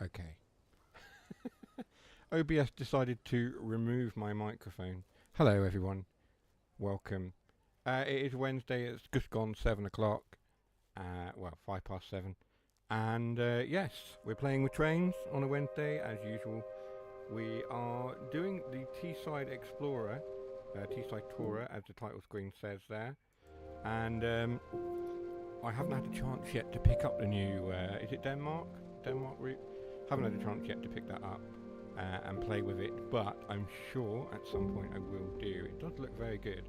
Okay. OBS decided to remove my microphone. Hello everyone, welcome. It is Wednesday, it's just gone 7 o'clock, well 5 past 7. And yes, we're playing with trains on a Wednesday as usual. We are doing the Teesside Explorer, Teesside Tourer as the title screen says there. And I haven't had a chance yet to pick up the new, is it Denmark route? Haven't had a chance yet to pick that up and play with it, but I'm sure at some point I will do. It does look very good.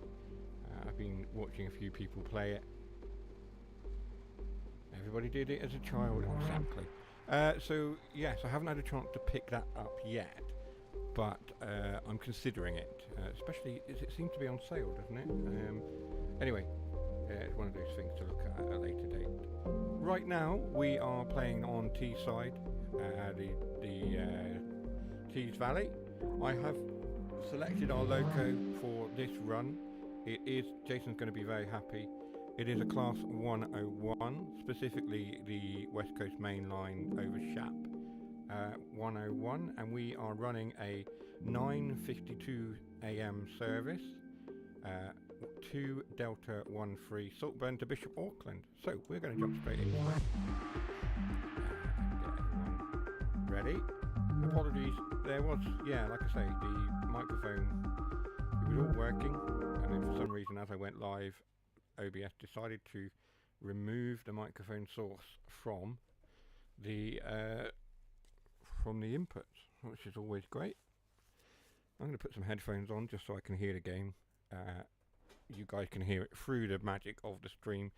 I've been watching a few people play it. Everybody did it as a child, exactly. So yes, I haven't had a chance to pick that up yet, but I'm considering it, especially as it seems to be on sale, doesn't it? Anyway, it's one of those things to look at a later date. Right now, we are playing on Teesside, the Tees Valley. I have selected our loco for this run. It is, Jason's going to be very happy. It is a class 101, specifically the West Coast Main Line over Shap 101, and we are running a 9:52 AM service. 2 Delta 13 Saltburn to Bishop Auckland. So we're going to jump straight in. Get everyone ready. Apologies, there was, yeah, like I say, the microphone, it was all working, and then for some reason as I went live, OBS decided to remove the microphone source from the inputs, which is always great. I'm going to put some headphones on just so I can hear the game. You guys can hear it through the magic of the stream,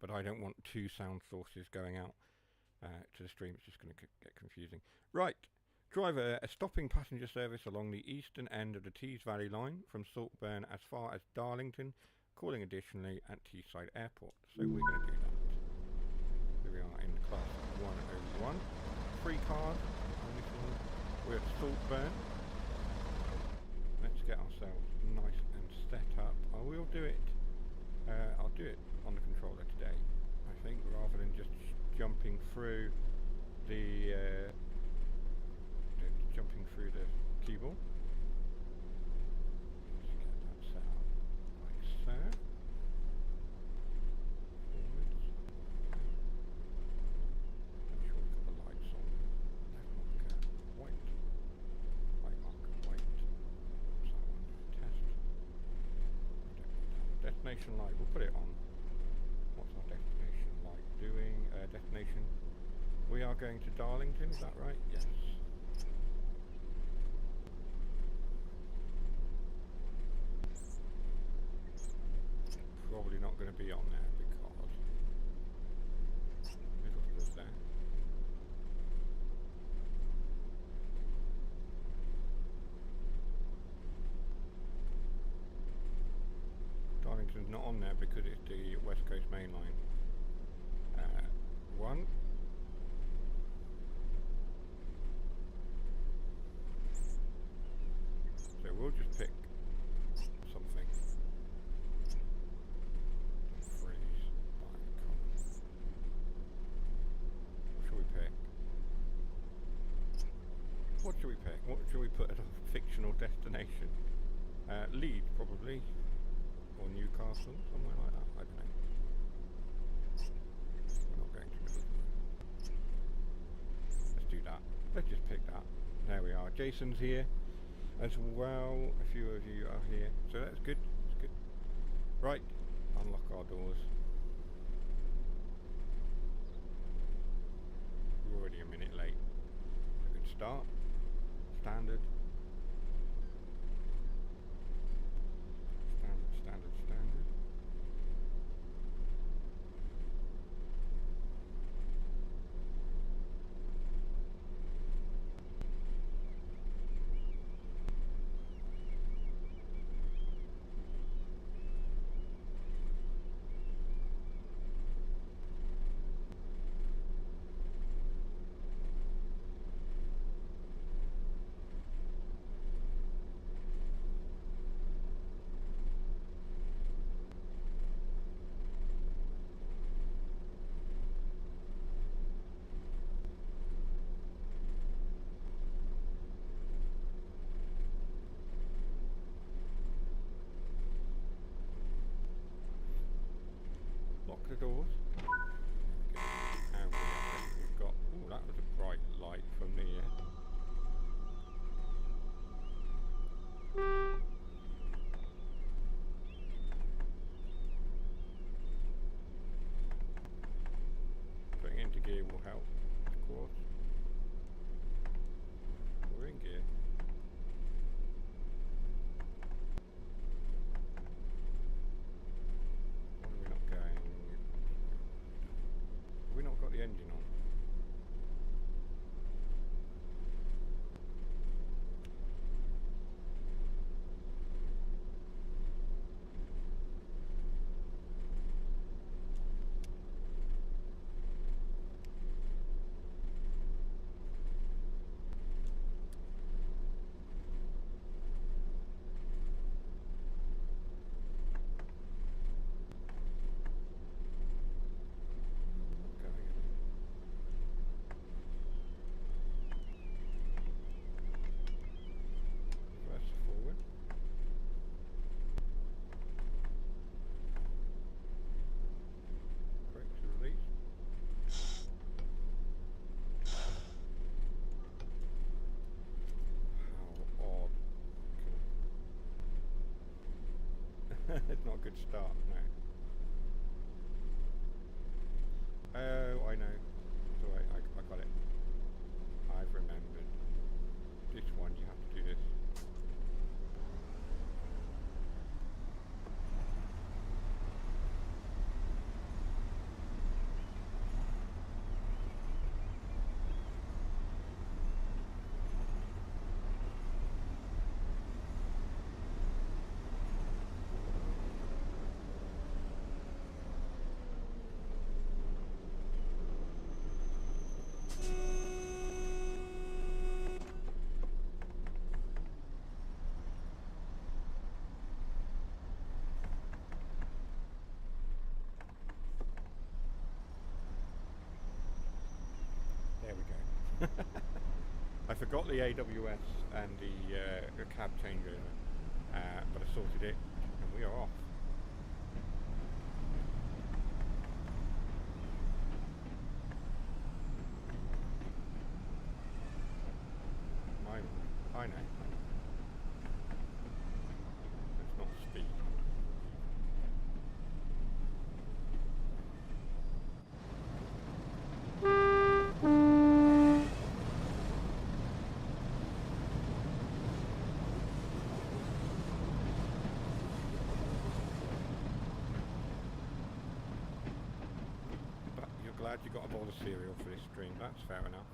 but I don't want two sound sources going out to the stream. It's just going to get confusing. Right, driver, a stopping passenger service along the eastern end of the Tees Valley line from Saltburn as far as Darlington, calling additionally at Teesside Airport. So we're going to do that. Here we are in class 101. 3 cars on this one. We're at Saltburn. Let's get ourselves nice and set up. I will do it. I'll do it on the controller today, I think, rather than just jumping through the keyboard. Let's get that set up like so. Forwards. Make sure we've got the lights on. Left marker white. Right marker white. What's that one? Test. Destination light, we'll put it on. What's our destination light doing? Destination. We are going to Darlington, is that right? Yes. Probably not going to be on there because Middlesbrough's there. Darlington's not on there because it's the West Coast Main Line. One. So we'll just pick something. Freeze. What should we pick? What should we pick? What should we put as a fictional destination? Leeds, probably. Or Newcastle, somewhere like that. I don't know. We're not going to Middlesbrough. Let's do that. Let's just pick that. There we are. Jason's here as well. A few of you are here, so that's good. That's good. Right, unlock our doors. We're already a minute late. A good start. Standard. Standard. the doors. And we've got... Oh, that was a bright light from the... Putting into gear will help, of course. We're in gear. Why are we not going? Have we not got the engine on? It's not a good start, no. Oh, I know. It's alright, I got it. I've remembered. This one, you have to do this. There we go. I forgot the AWS and the cab changeover, but I sorted it, and we are off. I know. It's not speed. But you're glad you got a bowl of cereal for this stream, that's fair enough.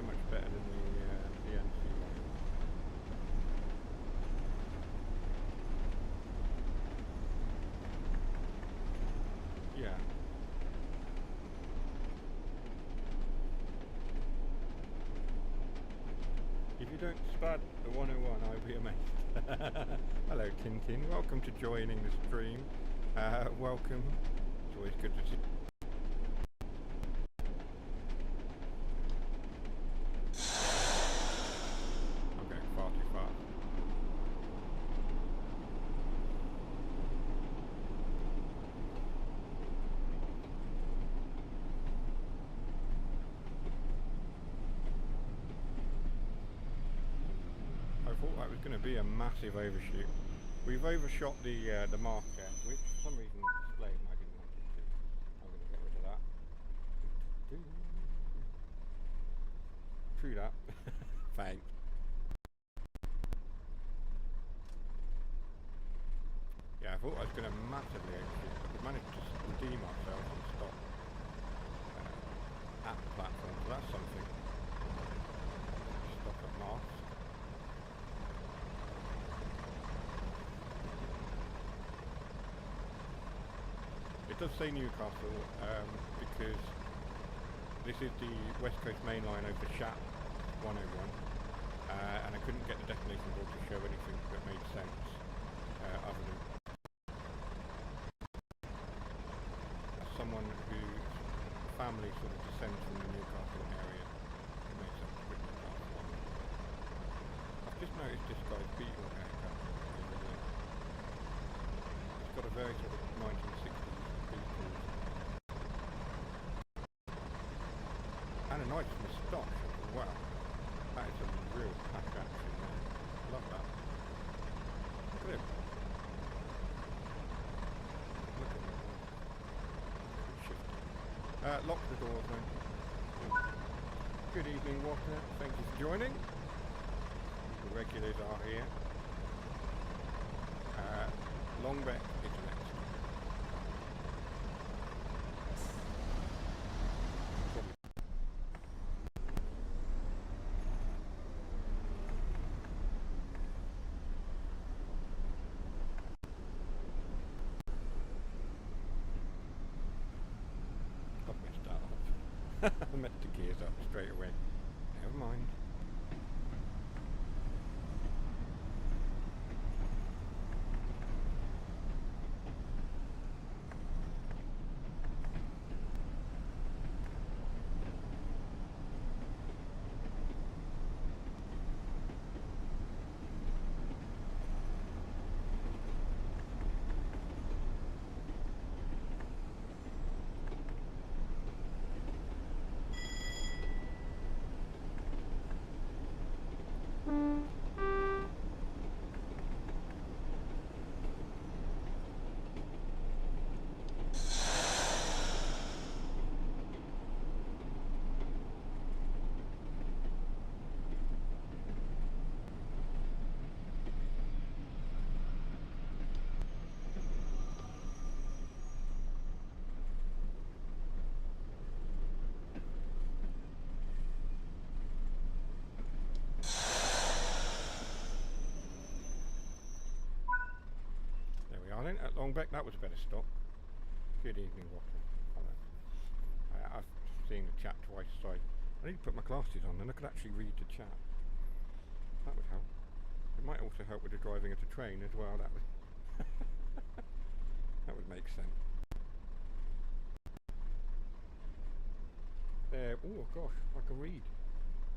much better than the NC one. Yeah. If you don't spud the 101, I'll be amazed. Hello, Tintin. Welcome to joining the stream. Welcome. It's always good to see. I'm going far too fast. I thought that was going to be a massive overshoot. We've overshot the marker, which for some reason displayed and I didn't want it to. I'm going to get rid of that. True that. Thanks. Yeah, I thought I was going to massively overshoot, but we managed to redeem ourselves and stop at the platform, so that's something. Stop at Mars. It does say Newcastle because this is the West Coast main line over Shap 101 and I couldn't get the destination board to show anything that made sense other than someone whose family sort of descends from the Newcastle area. It made sense to put Newcastle on. I've just noticed this guy's Beetle haircut. He's got a very sort of 1960s and a nice moustache as well. That is a real pack action there. Love that. Look at him. Look at him. Lock the doors then. Good evening, Walker. Thank you for joining. The regulars are here. Longbeck is the next. I messed the gears up straight away. Never mind. At Longbeck, that was a better stop. Good evening, Walker. Hello. I've seen the chat twice, so I need to put my glasses on and I could actually read the chat. That would help. It might also help with the driving of the train as well. That would that would make sense. There. Oh gosh, I can read.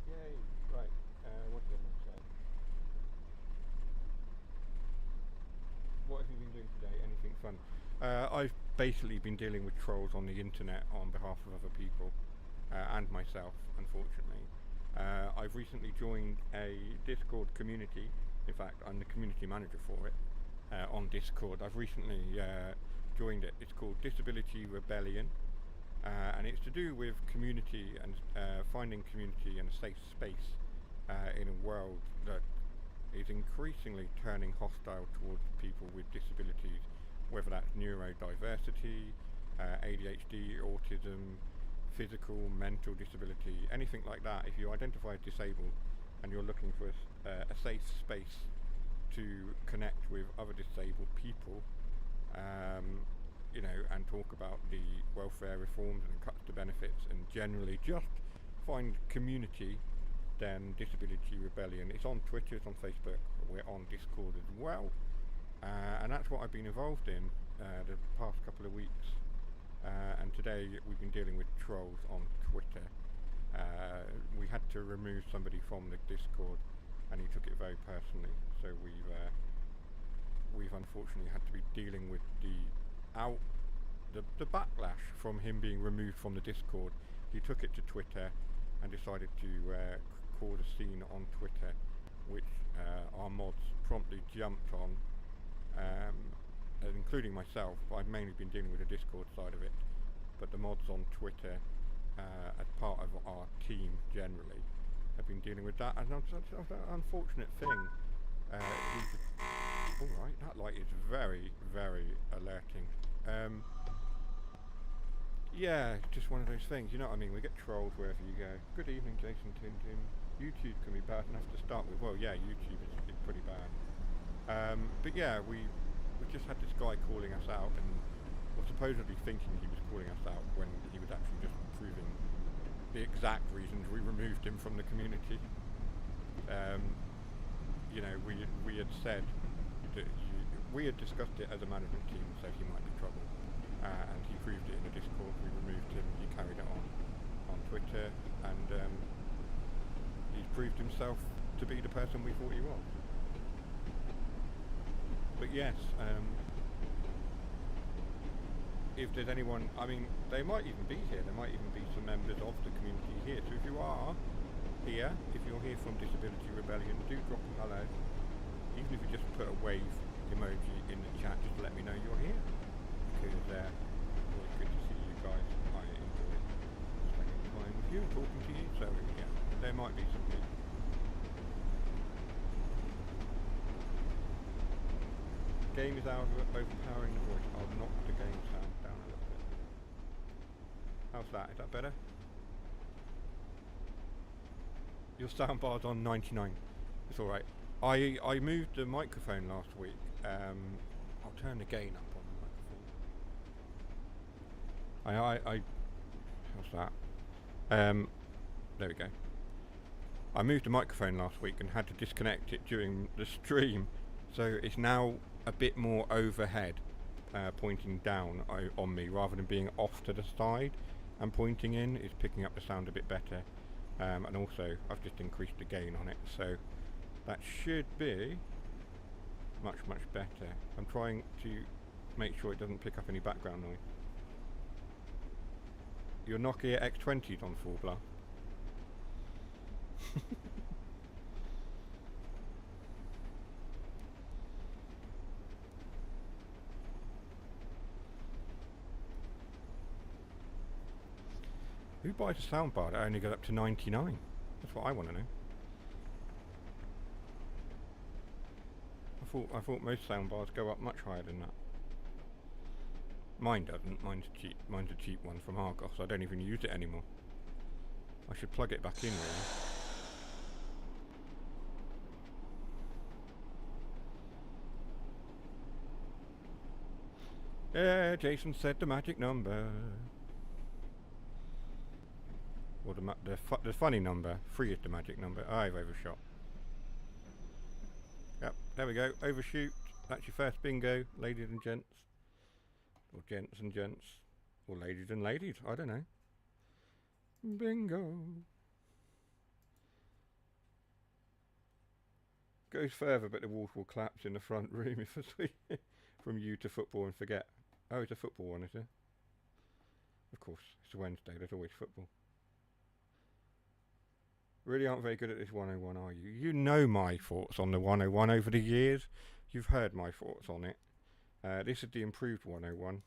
Yay! Right. What did I say? What have you been doing today? Anything fun? I've basically been dealing with trolls on the internet on behalf of other people and myself, unfortunately. I've recently joined a Discord community. In fact, I'm the community manager for it on Discord. I've recently joined it. It's called Disability Rebellion, and it's to do with community and finding community and a safe space in a world that is increasingly turning hostile towards people with disabilities, whether that's neurodiversity, ADHD, autism, physical, mental disability, anything like that. If you identify as disabled and you're looking for a safe space to connect with other disabled people, and talk about the welfare reforms and cuts to benefits and generally just find community, then Disability Rebellion. It's on Twitter, it's on Facebook, we're on Discord as well, and that's what I've been involved in the past couple of weeks. And today we've been dealing with trolls on Twitter. We had to remove somebody from the Discord, and he took it very personally. So we've unfortunately had to be dealing with the backlash from him being removed from the Discord. He took it to Twitter and decided to cause a scene on Twitter, which our mods promptly jumped on, including myself. I've mainly been dealing with the Discord side of it, but the mods on Twitter, as part of our team generally, have been dealing with that. And that's an unfortunate thing. Alright, that light is very, very alerting. Yeah, it's just one of those things, you know what I mean? We get trolled wherever you go. Good evening, Jason Tintin. YouTube can be bad enough to start with. Well, yeah, YouTube is pretty bad. But yeah, we just had this guy calling us out, and was supposedly thinking he was calling us out when he was actually just proving the exact reasons we removed him from the community. We had said that we had discussed it as a management team, so he might be trouble, and he proved it in the Discord. We removed him, he carried it on Twitter, and he's proved himself to be the person we thought he was. But yes, if there's anyone, I mean, they might even be here, there might even be some members of the community here, so if you are here, if you're here from Disability Rebellion, do drop a hello, even if you just put a wave emoji in the chat, just to let me know you're here, because it's always good to see you guys. I enjoy spending time with you, talking to you, so yeah, there might be some people. Game is overpowering the voice. I'll knock the game sound down a little bit. How's that? Is that better? Your soundbar's on 99. It's alright. I moved the microphone last week. I'll turn the gain up on the microphone. How's that? There we go. I moved the microphone last week and had to disconnect it during the stream, so it's now a bit more overhead, pointing down on me rather than being off to the side and pointing in. It's picking up the sound a bit better, and also I've just increased the gain on it, so that should be much better. I'm trying to make sure it doesn't pick up any background noise. Your Nokia X20's on full blast. Who buys a soundbar that only goes up to 99? That's what I want to know. I thought most soundbars go up much higher than that. Mine doesn't. Mine's cheap. Mine's a cheap one from Argos. I don't even use it anymore. I should plug it back in really. Yeah, Jason said the magic number. Or the funny number. 3 is the magic number. I've overshot. Yep, there we go. Overshoot. That's your first bingo, ladies and gents. Or gents and gents. Or ladies and ladies. I don't know. Bingo. Goes further, but the wolf will collapse in the front room if I swing from you to football and forget. Oh, it's a football one, is it? Of course, it's a Wednesday. There's always football. Really aren't very good at this 101, are you? You know my thoughts on the 101 over the years. You've heard my thoughts on it. This is the improved 101.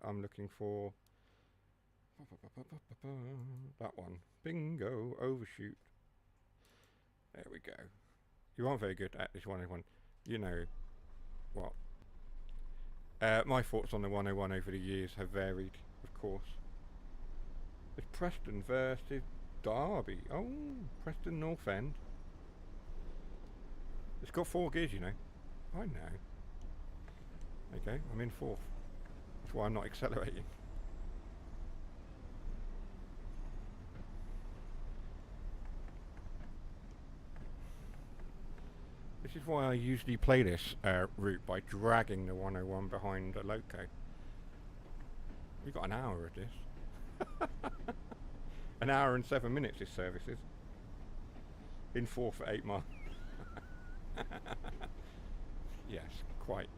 I'm looking for that one. Bingo, overshoot. There we go. You aren't very good at this 101. You know what? My thoughts on the 101 over the years have varied, of course. It's Preston versus Derby. Oh, Preston North End. It's got 4 gears, you know. I know. There you go, I'm in 4th. That's why I'm not accelerating. This is why I usually play this route by dragging the 101 behind a loco. We've got an hour of this. An hour and 7 minutes this service is. In 4 for 8 miles. Yes, quite.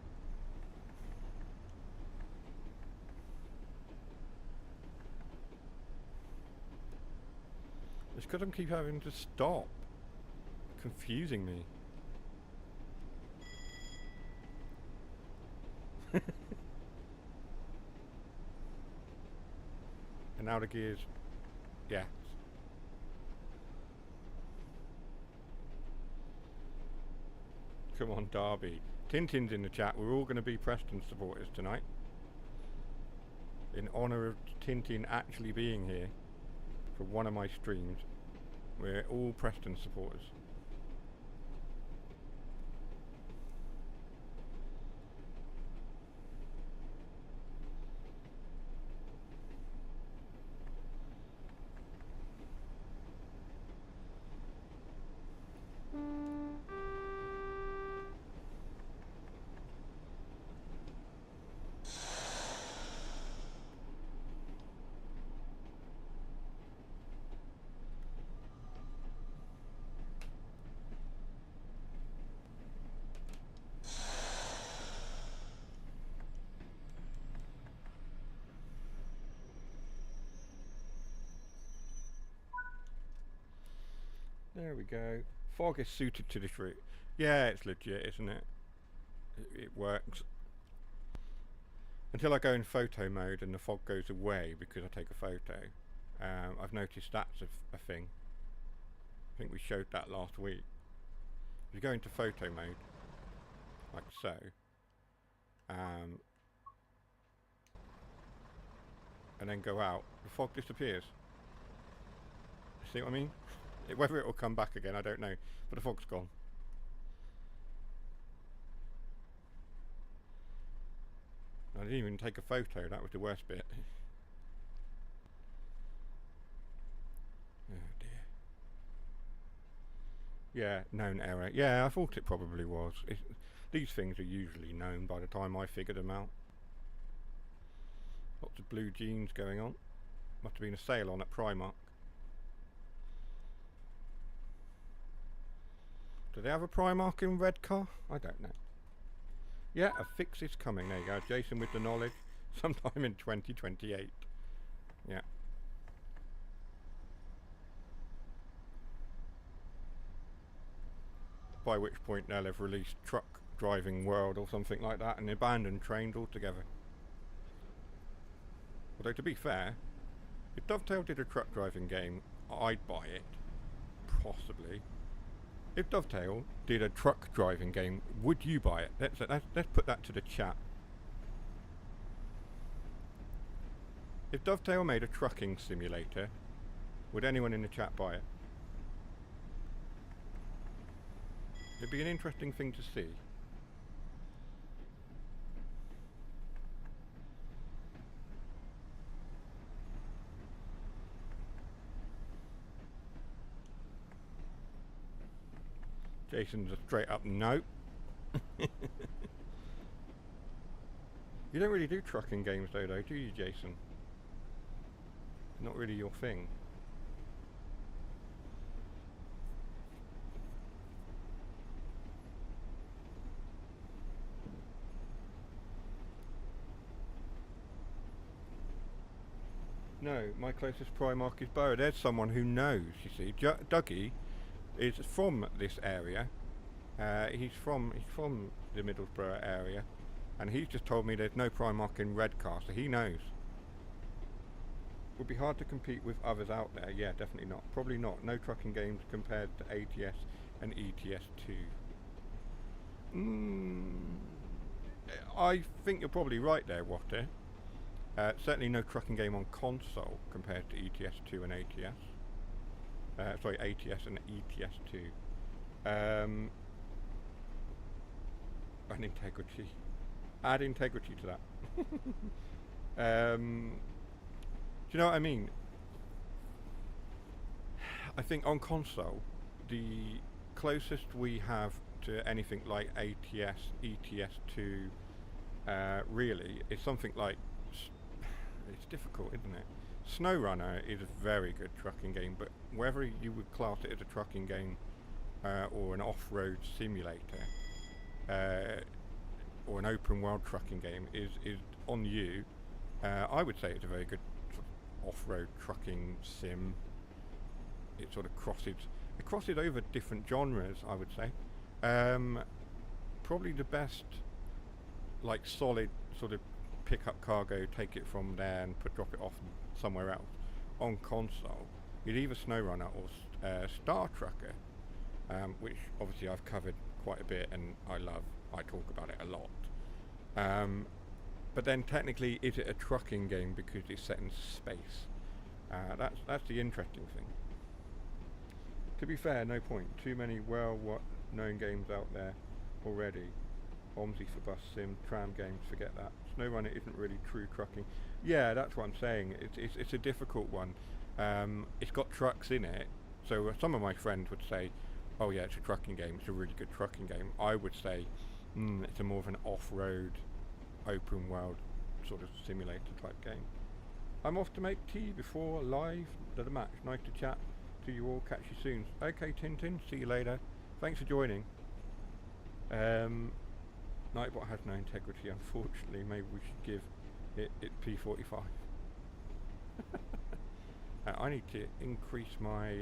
It's because I keep having to stop. Confusing me. And now the gears. Yeah. Come on, Derby. Tintin's in the chat. We're all going to be Preston supporters tonight. In honour of Tintin actually being here for one of my streams. We're all Preston supporters. There we go. Fog is suited to this route. Yeah, it's legit, isn't it? It works. Until I go in photo mode and the fog goes away because I take a photo. I've noticed that's a thing. I think we showed that last week. If you go into photo mode, like so, and then go out, the fog disappears. See what I mean? Whether it will come back again, I don't know. But the fog's gone. I didn't even take a photo. That was the worst bit. Oh dear. Yeah, known error. Yeah, I thought it probably was. These things are usually known by the time I figure them out. Lots of blue jeans going on. Must have been a sale on at Primark. Do they have a Primark in Redcar? I don't know. Yeah, a fix is coming. There you go. Jason with the knowledge. Sometime in 2028. Yeah. By which point they'll have released Truck Driving World or something like that and abandoned trains altogether. Although to be fair, if Dovetail did a truck driving game, I'd buy it. Possibly. If Dovetail did a truck driving game, would you buy it? Let's put that to the chat. If Dovetail made a trucking simulator, would anyone in the chat buy it? It'd be an interesting thing to see. Jason's a straight up no. You don't really do trucking games though, do you, Jason? Not really your thing. No, my closest Primark is Borough. There's someone who knows, you see. Dougie is from this area. He's from the Middlesbrough area, and he's just told me there's no Primark in Redcar, so he knows. Would be hard to compete with others out there. Yeah, definitely not. Probably not. No trucking games compared to ATS and ETS2. I think you're probably right there, Water. Certainly no trucking game on console compared to ETS2 and ATS. Sorry, ATS and ETS2. And integrity. Add integrity to that. Do you know what I mean? I think on console, the closest we have to anything like ATS, ETS2, really, is something like, it's difficult, isn't it? SnowRunner is a very good trucking game, but whether you would class it as a trucking game or an off-road simulator or an open-world trucking game is on you. I would say it's a very good sort of off-road trucking sim. It sort of crosses over different genres, I would say. Probably the best, like, solid sort of pick up cargo, take it from there and drop it off somewhere else on console is either SnowRunner or Star Trucker, which obviously I've covered quite a bit and I talk about it a lot. But then technically, is it a trucking game because it's set in space? That's the interesting thing. To be fair, no point. Too many well-known games out there already. OMSI for bus sim, tram games, forget that. SnowRunner isn't really true trucking. Yeah, that's what I'm saying. It's a difficult one. It's got trucks in it, so some of my friends would say, oh yeah, it's a trucking game, it's a really good trucking game. I would say, it's a more of an off-road, open-world sort of simulator type game. I'm off to make tea before live the match. Nice to chat to you all. Catch you soon. Okay, Tintin, see you later. Thanks for joining. Nightbot has no integrity, unfortunately. Maybe we should give it P45. I need to increase my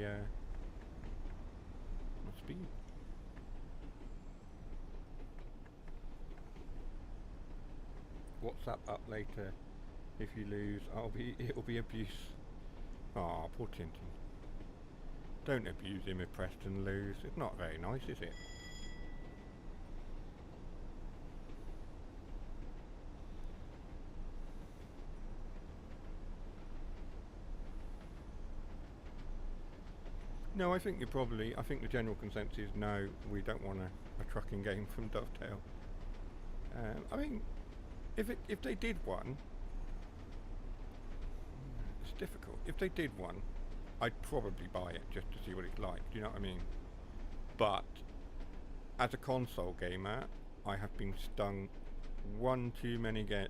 speed. WhatsApp up later. If you lose, it'll be abuse. Ah, poor Tintin. Don't abuse him if Preston lose. It's not very nice, is it? No, I think the general consensus is no, we don't want a trucking game from Dovetail. I mean, if they did one, it's difficult. If they did one, I'd probably buy it just to see what it's like. Do you know what I mean? But as a console gamer, I have been stung one too many games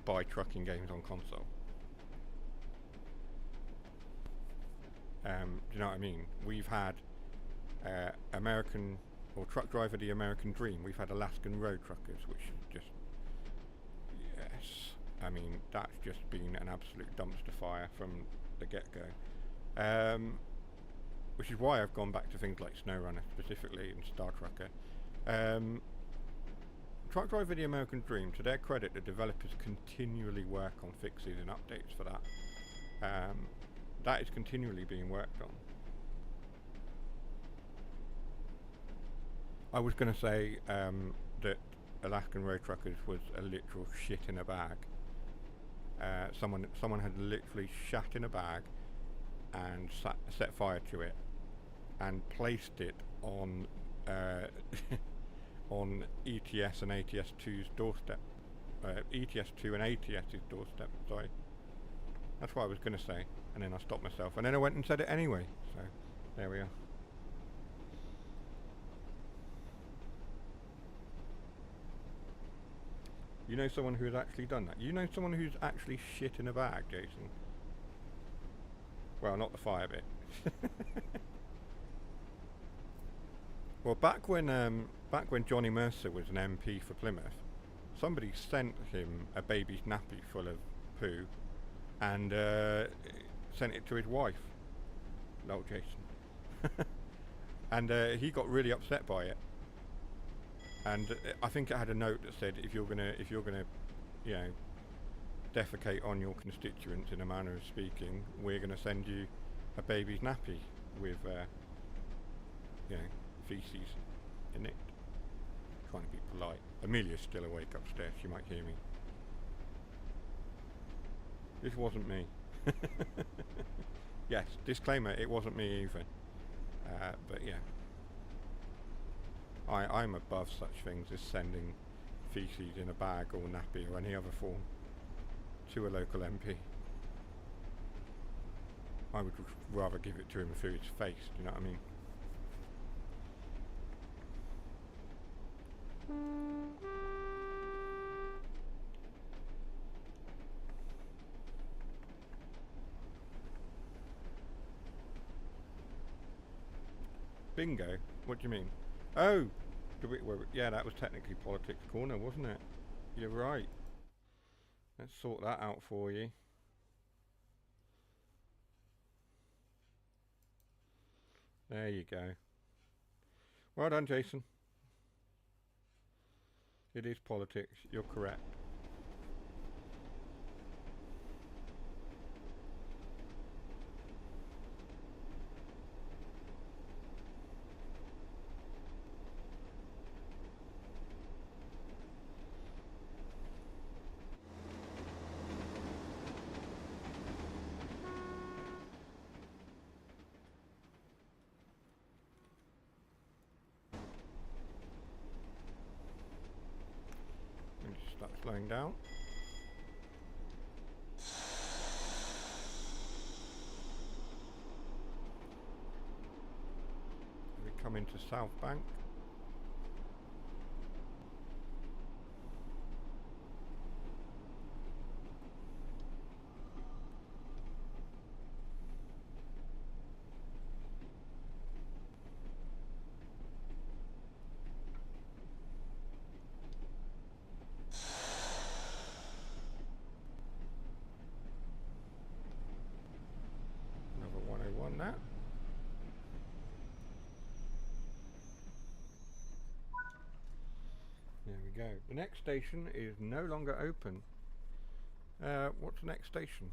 by trucking games on console. Do you know what I mean? We've had American or Truck Driver the American Dream. We've had Alaskan Road Truckers, which is just, yes, I mean, that's just been an absolute dumpster fire from the get-go. Which is why I've gone back to things like SnowRunner specifically and Star Trucker. Truck Driver the American Dream, to their credit, the developers continually work on fixes and updates for that. That is continually being worked on. I was going to say that Alaskan Road Truckers was a literal shit in a bag. Someone had literally shat in a bag and set fire to it and placed it on on ETS and ATS2's doorstep. ETS2 and ATS's doorstep, sorry. That's what I was going to say, and then I stopped myself, and then I went and said it anyway, so there we are. You know someone who has actually done that? You know someone who's actually shit in a bag, Jason? Well, not the fire bit. Well, back when Johnny Mercer was an MP for Plymouth, somebody sent him a baby's nappy full of poo and sent it to his wife. Lol, Jason. And he got really upset by it. And I think it had a note that said, if you're gonna, you know, defecate on your constituents in a manner of speaking, we're gonna send you a baby's nappy with, you know, feces in it. Trying to be polite. Amelia's still awake upstairs. She might hear me. This wasn't me. Yes, disclaimer, it wasn't me either. But yeah. I'm above such things as sending feces in a bag or nappy or any other form to a local MP. I would rather give it to him through his face, do you know what I mean? Bingo? What do you mean? Oh! Yeah, that was technically Politics Corner, wasn't it? You're right. Let's sort that out for you. There you go. Well done, Jason. It is politics. You're correct. Start slowing down. We come into South Bank. Another 101 now. There we go. The next station is no longer open. What's the next station?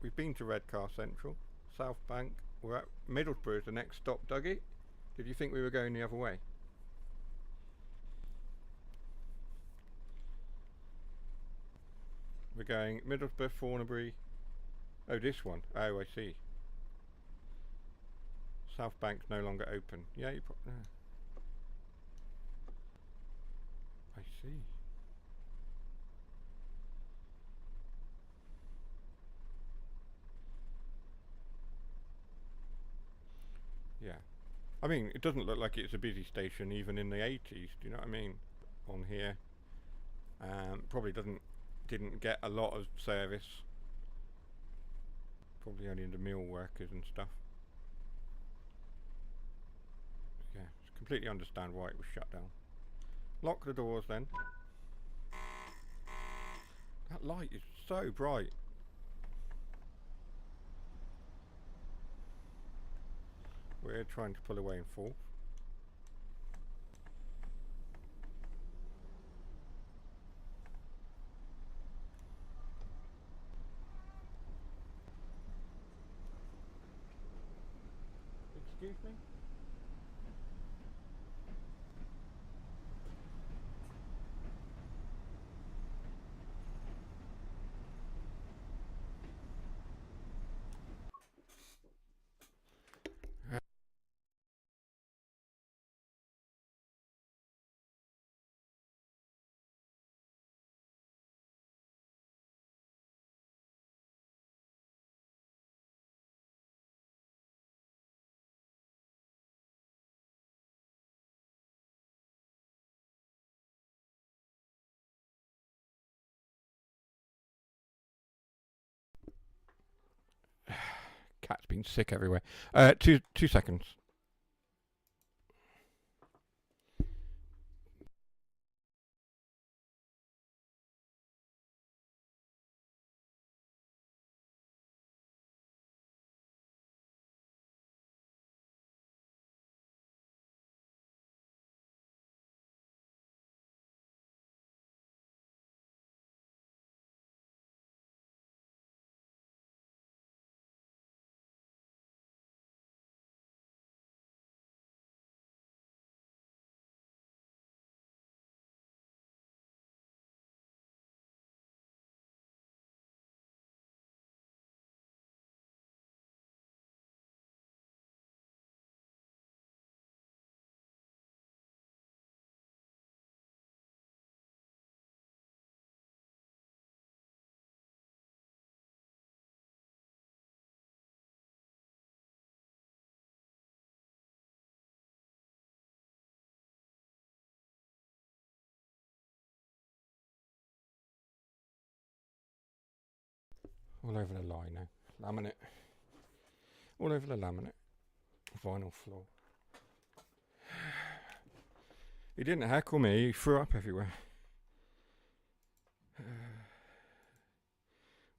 We've been to Redcar Central, South Bank. We're at Middlesbrough is the next stop, Dougie. Did you think we were going the other way? We're going Middlesbrough, Thornabury. Oh, this one. Oh, I see. South Bank's no longer open. Yeah, you put. I see. Yeah. I mean, it doesn't look like it's a busy station even in the 80s. Do you know what I mean? On here, probably didn't get a lot of service. Probably only the meal workers and stuff. Yeah, completely understand why it was shut down. Lock the doors then. That light is so bright. We're trying to pull away in fourth. Excuse me? Cat's been sick everywhere. 2 seconds. All over the lino. Laminate. All over the laminate. Vinyl floor. He didn't heckle me, he threw up everywhere.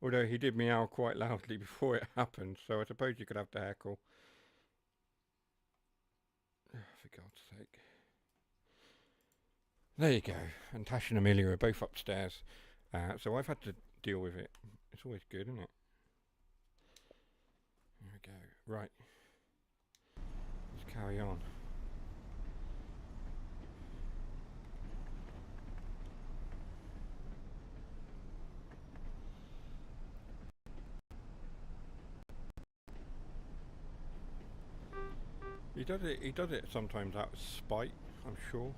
Although he did meow quite loudly before it happened, so I suppose you could have the heckle. For God's sake. There you go. And Tash and Amelia are both upstairs. So I've had to deal with it. It's always good, isn't it? There we go. Right. Let's carry on. He does it sometimes out of spite, I'm sure.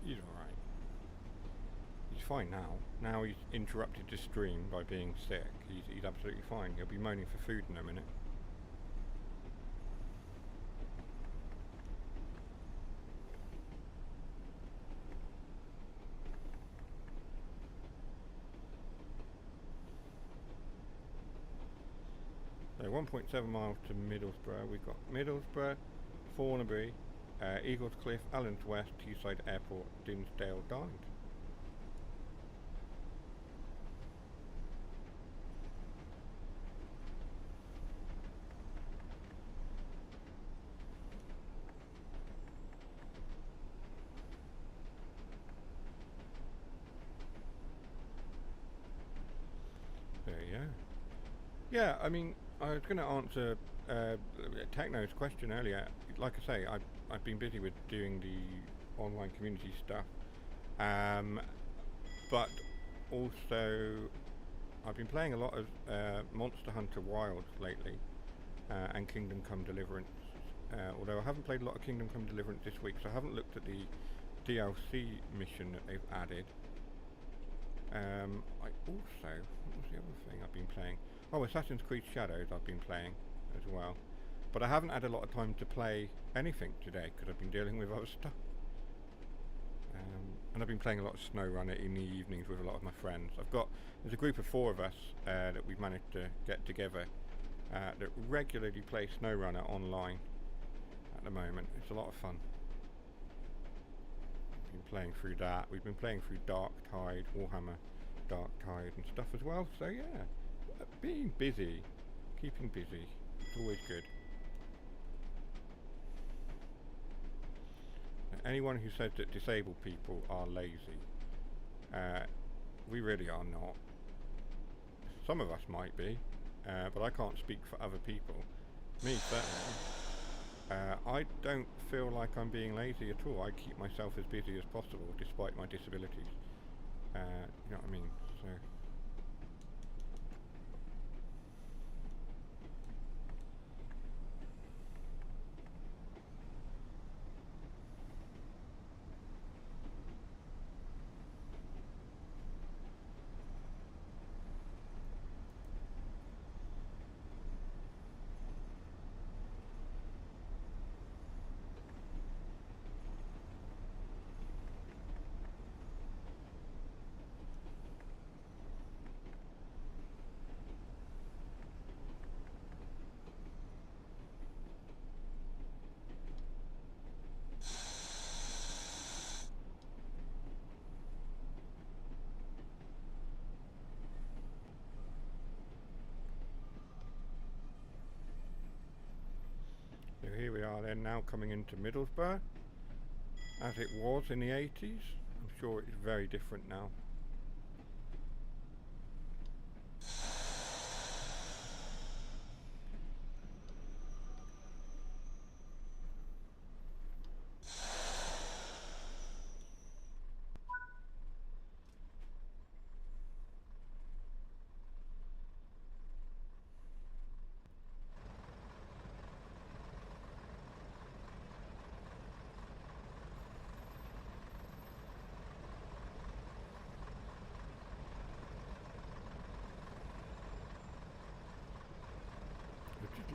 He's alright. He's fine now. Now he's interrupted the stream by being sick. He's absolutely fine. He'll be moaning for food in a minute. So 1.7 miles to Middlesbrough. We've got Middlesbrough, Thornaby, Eagles Cliff, Allens West, Teesside Airport, Dinsdale Died. There you go. Yeah, I mean, I was going to answer Techno's question earlier. Like I say, I've been busy with doing the online community stuff, but also I've been playing a lot of Monster Hunter Wilds lately, and Kingdom Come Deliverance. Although I haven't played a lot of Kingdom Come Deliverance this week, so I haven't looked at the DLC mission that they've added. I also, what was the other thing I've been playing? Oh, Assassin's Creed Shadows I've been playing as well. But I haven't had a lot of time to play anything today because I've been dealing with other stuff. And I've been playing a lot of SnowRunner in the evenings with a lot of my friends. There's a group of 4 of us that we've managed to get together that regularly play SnowRunner online at the moment. It's a lot of fun. Been playing through that. We've been playing through Dark Tide, Warhammer Dark Tide and stuff as well. So yeah, being busy, keeping busy, it's always good. Anyone who says that disabled people are lazy, we really are not. Some of us might be, but I can't speak for other people. Me certainly. I don't feel like I'm being lazy at all. I keep myself as busy as possible despite my disabilities. You know what I mean? So. So here we are then, now coming into Middlesbrough, as it was in the 80s. I'm sure it's very different now.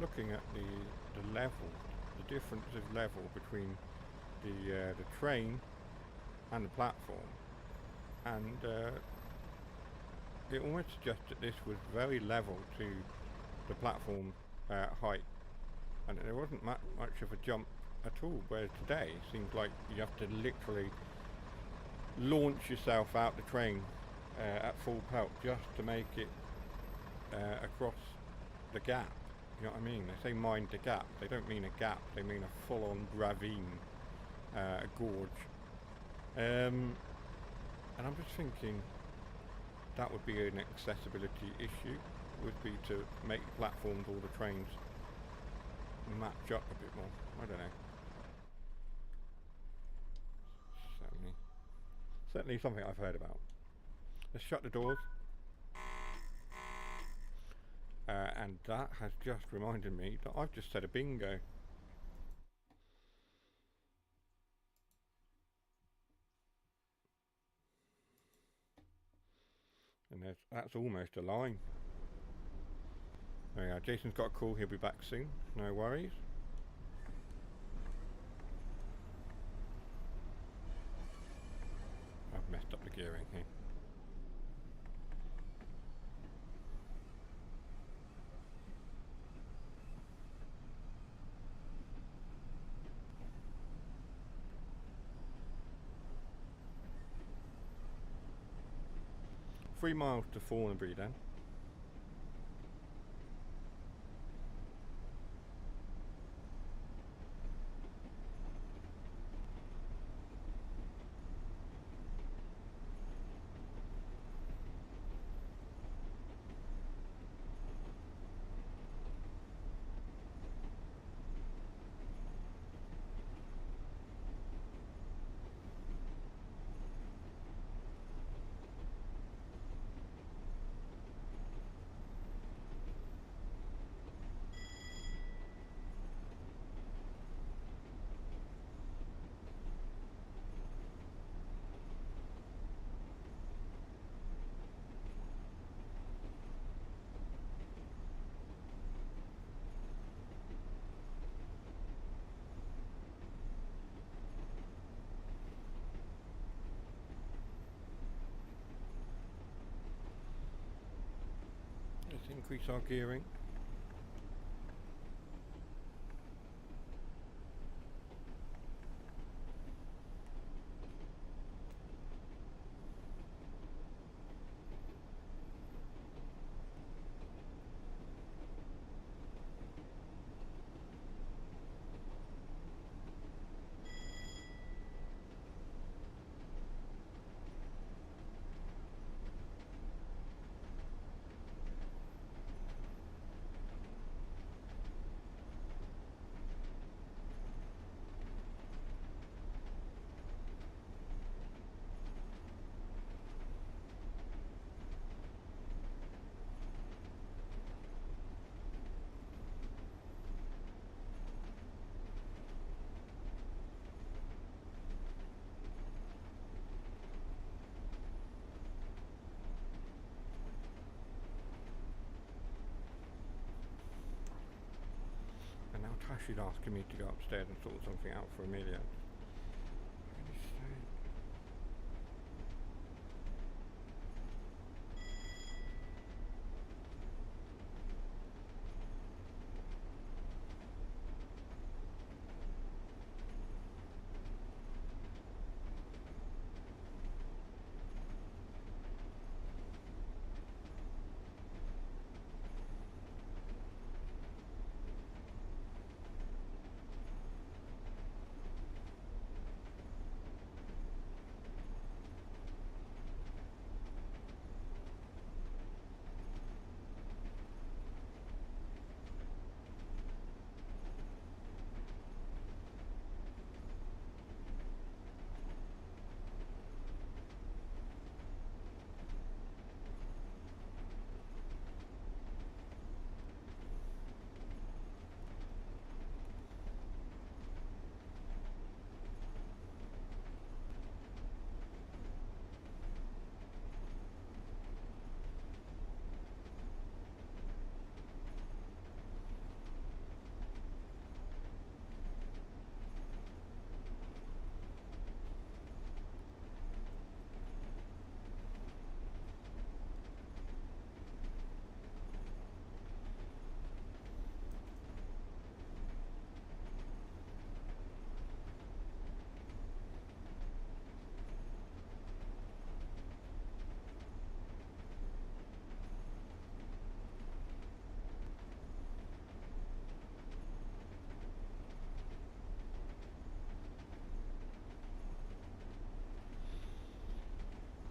looking at the level, the difference of level between the train and the platform, and it almost suggests that this was very level to the platform height, and there wasn't much of a jump at all, whereas today it seems like you have to literally launch yourself out the train at full pelt just to make it across the gap. You know what I mean? They say mind the gap. They don't mean a gap. They mean a full-on ravine, a gorge. And I'm just thinking that would be an accessibility issue. Would be to make the platforms, all the trains, match up a bit more. I don't know. Certainly something I've heard about. Let's shut the doors. And that has just reminded me that I've just said a bingo. And that's almost a line. There we are. Jason's got a call. He'll be back soon. No worries. I've messed up the gearing here. Three miles to Thornaby then. Let's increase our gearing. Tashi's asking me to go upstairs and sort something out for Amelia.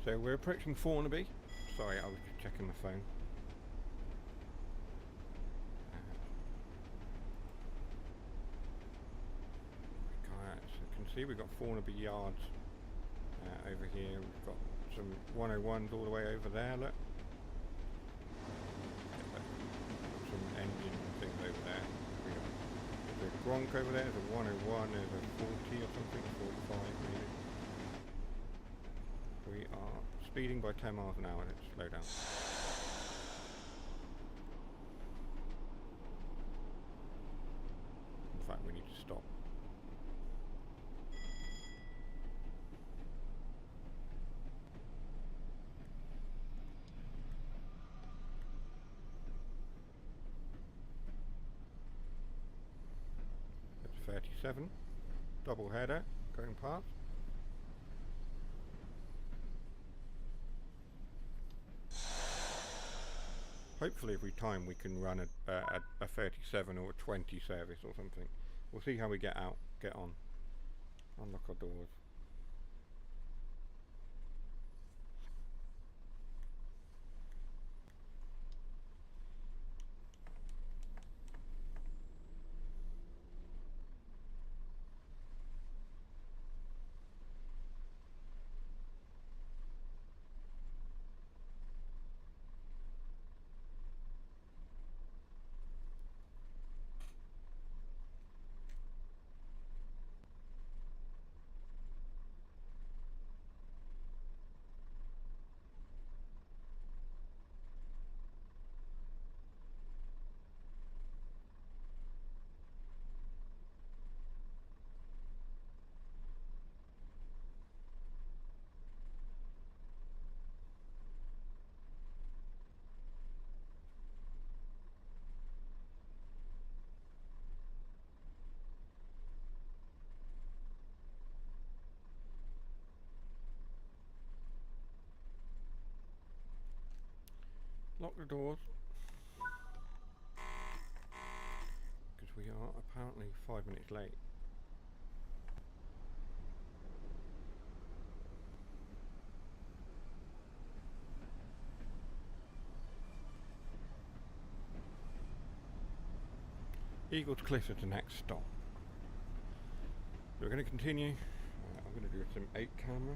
So we're approaching Thornaby. Sorry, I was just checking my phone. So you can see we've got Thornaby Yards over here. We've got some 101s all the way over there, look. Some engine things over there. There's a Gronk over there, there's a 101, there's a 40 or something, 45 maybe. We are speeding by 10 miles an hour, let's slow down. In fact, we need to stop. That's 37, double header going past. Hopefully every time we can run a 37 or a 20 service or something. We'll see how we get on. Unlock our doors. Lock the doors. Because we are apparently 5 minutes late. Eagles Cliff is the next stop. We're going to continue. I'm going to do some 8 camera.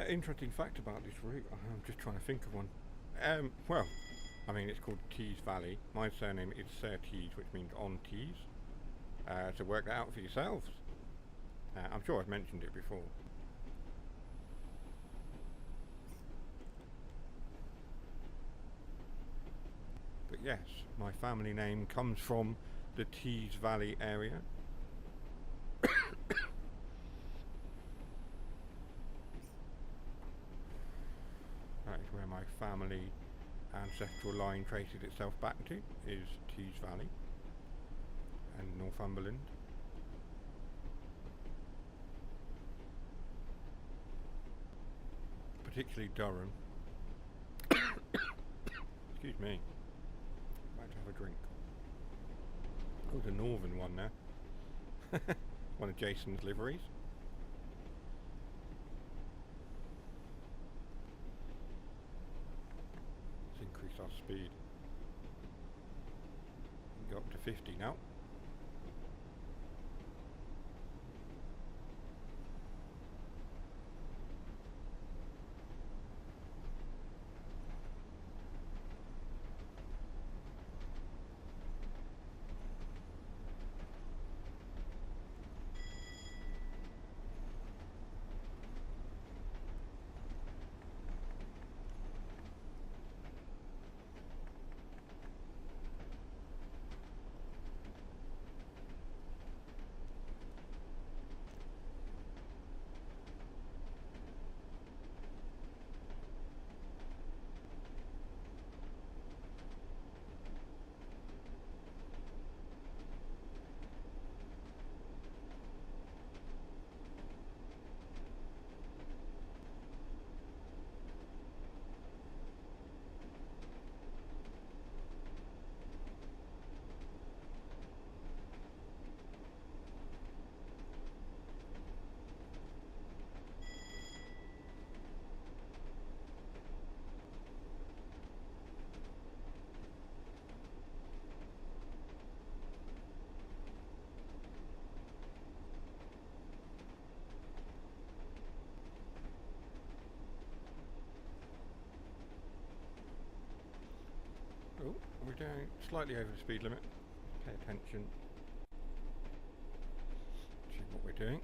Interesting fact about this route, I'm just trying to think of one. Well, I mean it's called Tees Valley. My surname is Surtees, which means on Tees. So work that out for yourselves. I'm sure I've mentioned it before. But yes, my family name comes from the Tees Valley area. That is where my family ancestral line traces itself back to, is Tees Valley and Northumberland. Particularly Durham. Excuse me. About to have a drink. Oh, the northern one there. One of Jason's liveries. Let's increase our speed. Go up to 50 now. We're doing slightly over the speed limit. Pay attention. See what we're doing.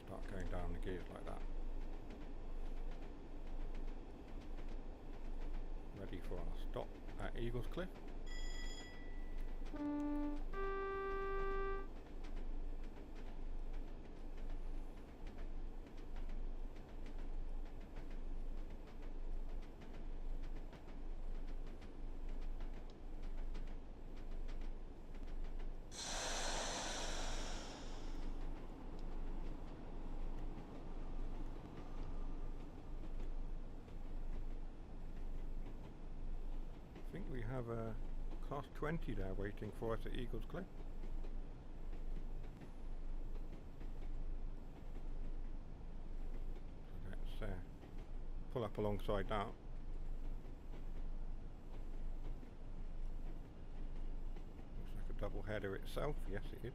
Start going down the gears like that. Ready for our stop at Eagles Cliff. I think we have a Class 20 there waiting for us at Eagles Cliff. So let's pull up alongside that. Looks like a double header itself. Yes, it is.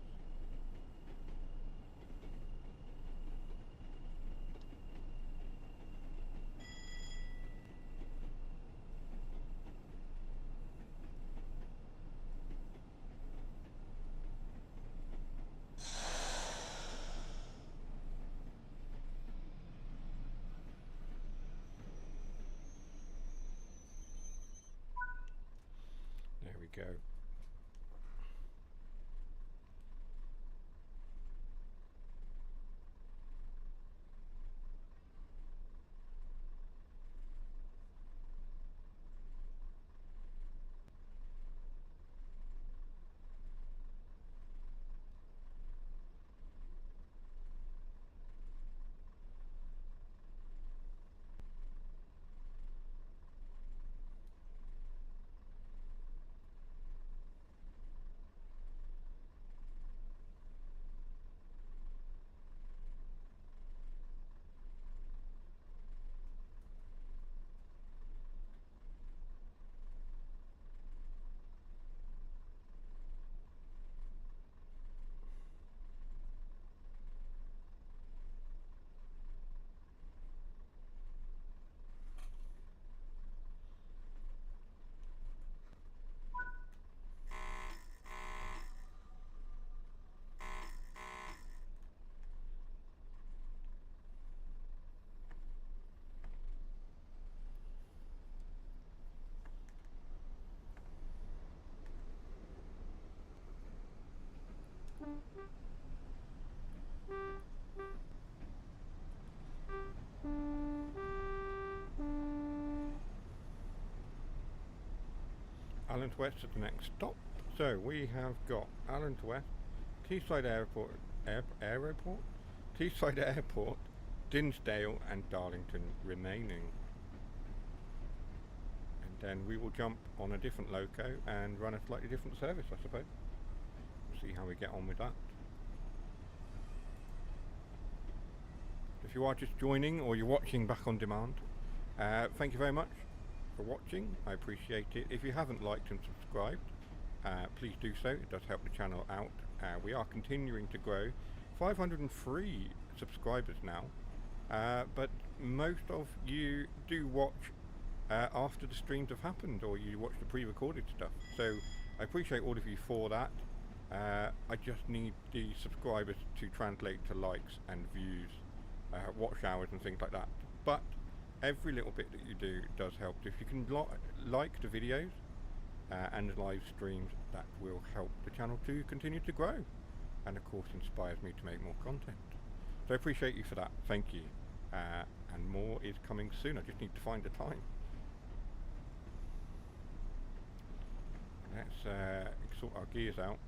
There we go. Allen's West at the next stop. So we have got Allen's West, Teesside Airport, Teesside Airport, Dinsdale and Darlington remaining. And then we will jump on a different loco and run a slightly different service, I suppose. We'll see how we get on with that. If you are just joining or you're watching back on demand, thank you very much for watching. I appreciate it. If you haven't liked and subscribed, please do so. It does help the channel out. We are continuing to grow. 503 subscribers now, but most of you do watch after the streams have happened, or you watch the pre-recorded stuff. So I appreciate all of you for that. I just need the subscribers to translate to likes and views, watch hours and things like that. But every little bit that you do does help. If you can like the videos and the live streams, that will help the channel to continue to grow, and of course inspires me to make more content. So I appreciate you for that. Thank you. And more is coming soon. I just need to find the time. Let's sort our gears out.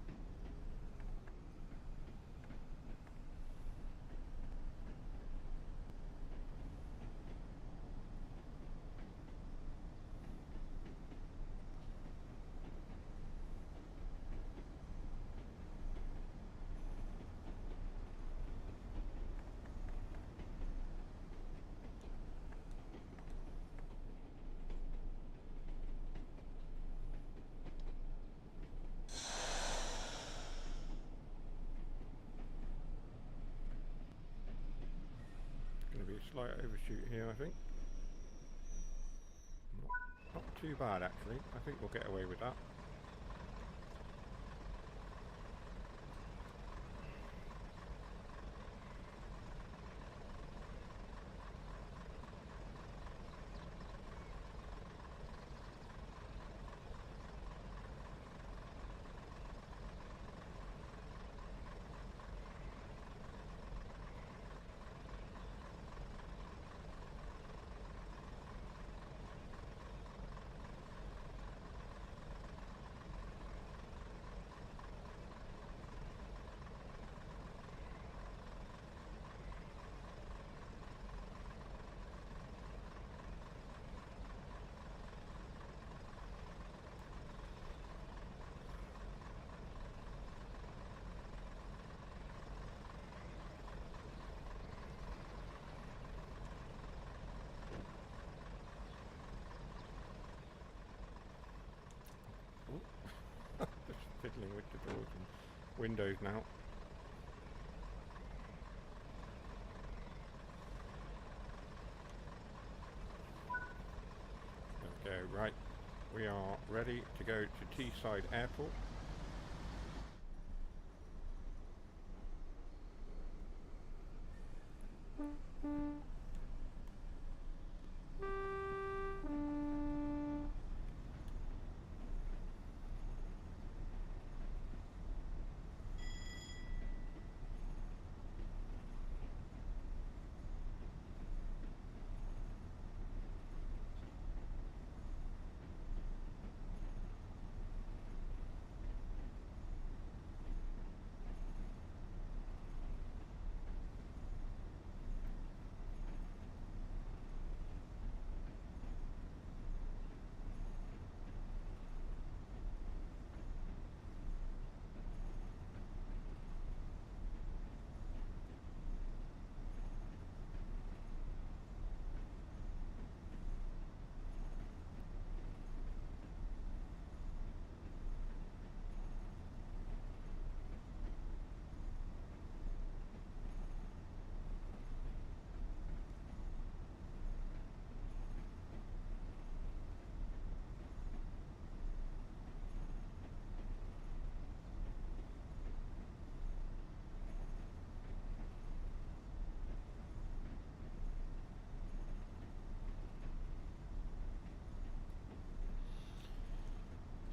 slight overshoot here, I think. Not too bad, actually. I think we'll get away with that. Just fiddling with the doors and windows now. There we go, right. We are ready to go to Teesside Airport.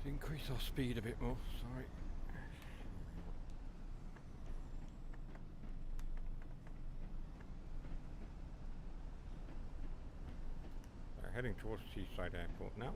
Increase our speed a bit more, sorry. We're heading towards Teesside Airport now.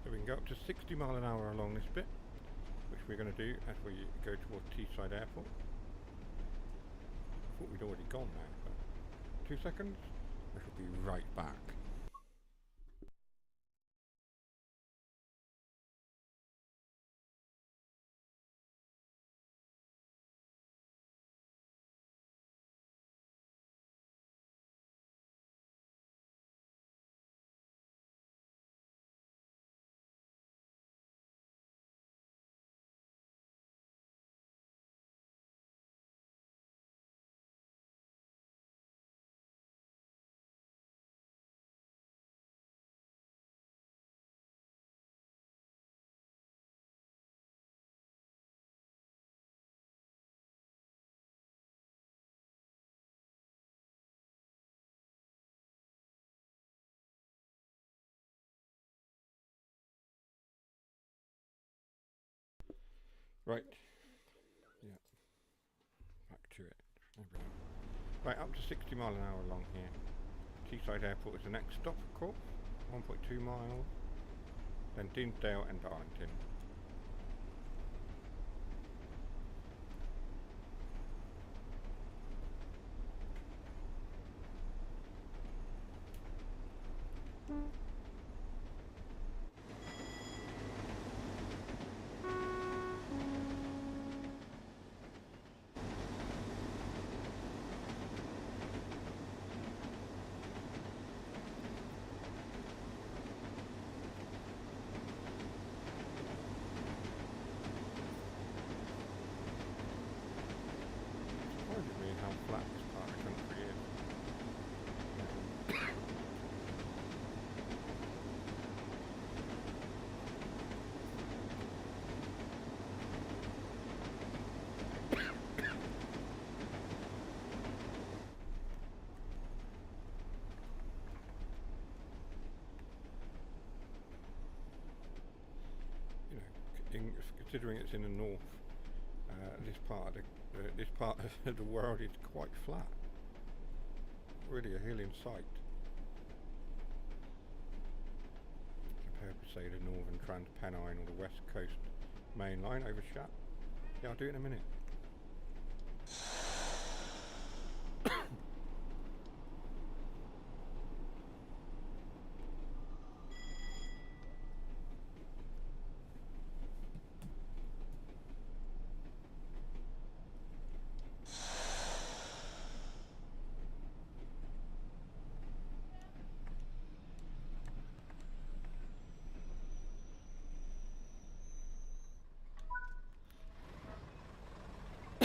So we can go up to 60 mile an hour along this bit, which we're going to do as we go towards Teesside Airport. I thought we'd already gone there, but 2 seconds, we shall be right back. Right. Yeah. Back to it. There we go. Right, up to 60 mile an hour along here. Teesside Airport is the next stop, of course. 1.2 miles. Then Dinsdale and Darlington. Surprises me how flat this part of the country is. You know, considering it's in the north, this part of the world is quite flat. Really a hill in sight. Compared to say the northern Transpennine or the west coast main line overshot. Yeah, I'll do it in a minute.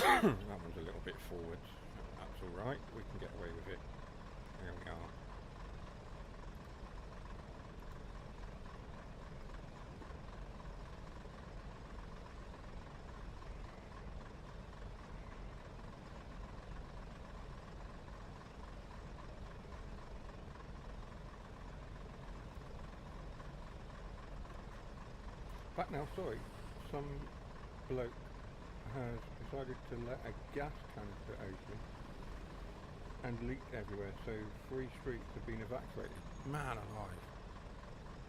That one's a little bit forward. That's alright, we can get away with it. There we are. Back now, sorry. Some bloke has decided to let a gas canister open and leaked everywhere, so 3 streets have been evacuated. Man alive.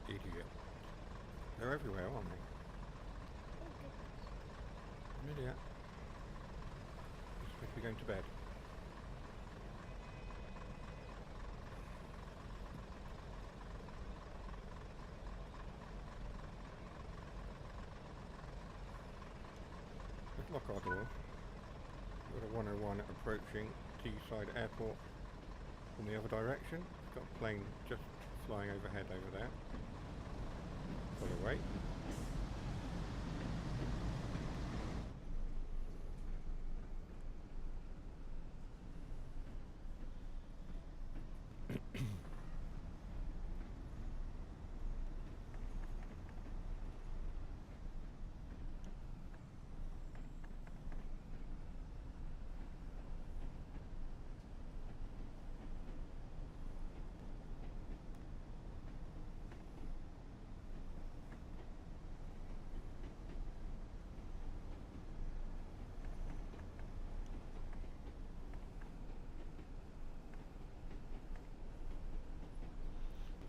Idiot. They're everywhere, aren't they? An idiot. You're supposed to be going to bed. Let's lock our door. We've got a 101 approaching Teesside Airport from the other direction. We've got a plane just flying overhead over there. Pull away.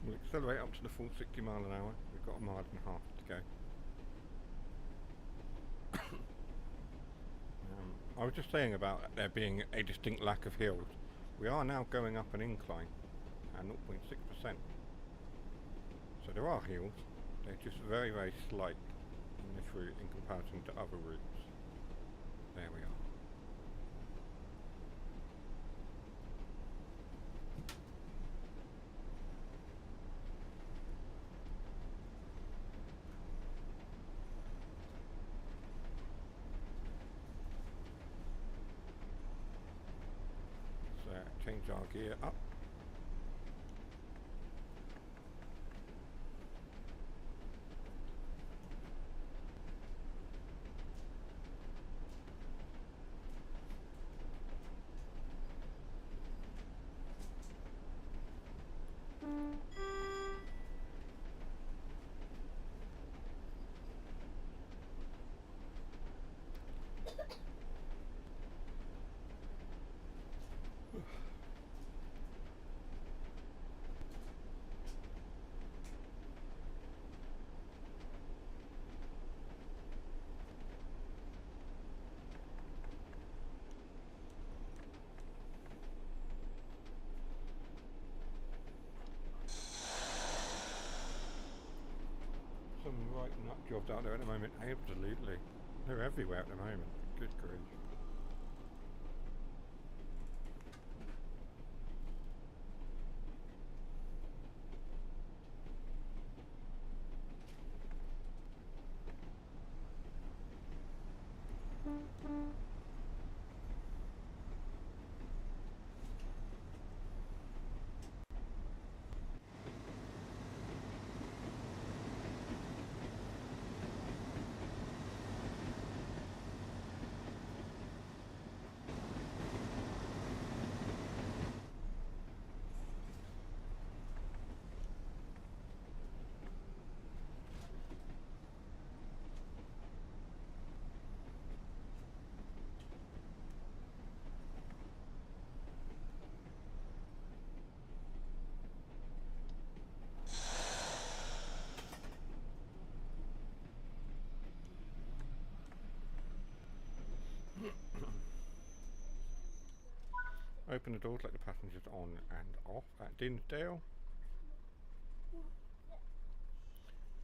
We'll accelerate up to the full 60 mile an hour. We've got a mile and a half to go. I was just saying about there being a distinct lack of hills. We are now going up an incline at 0.6%. So there are hills. They're just very, very slight in this route in comparison to other routes. There we are. Change our gear up. like nut jobs out there at the moment? Absolutely. They're everywhere at the moment. Good grief. Open the doors, let the passengers on and off at Dinsdale.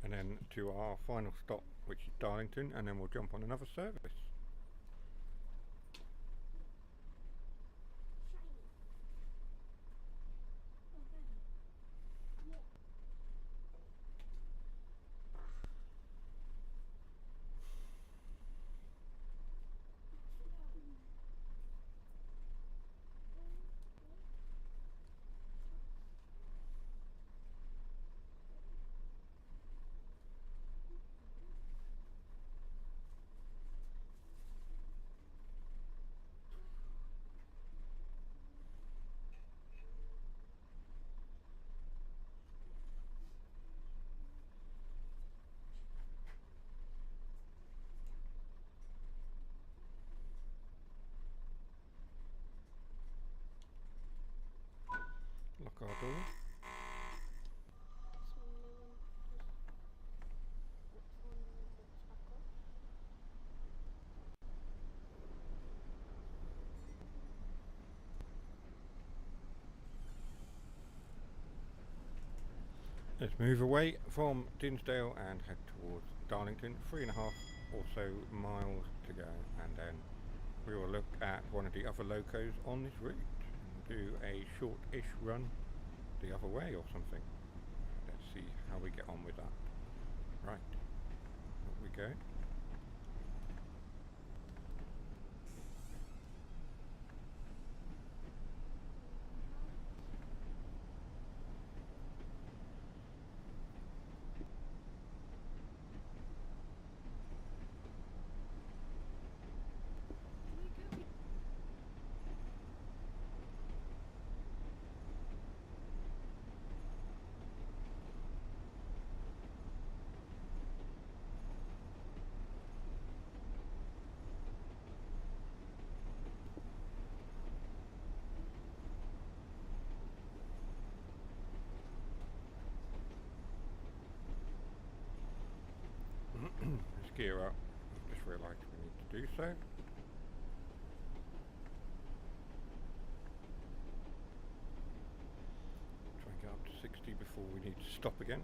And then to our final stop, which is Darlington, and then we'll jump on another service. Lock our door. Let's move away from Dinsdale and head towards Darlington. 3.5 or so miles to go, and then we will look at one of the other locos on this route and do a short-ish run the other way or something. Let's see how we get on with that. Right, up we go. Let's gear up. Just realised we need to do so. Try and get up to 60 before we need to stop again.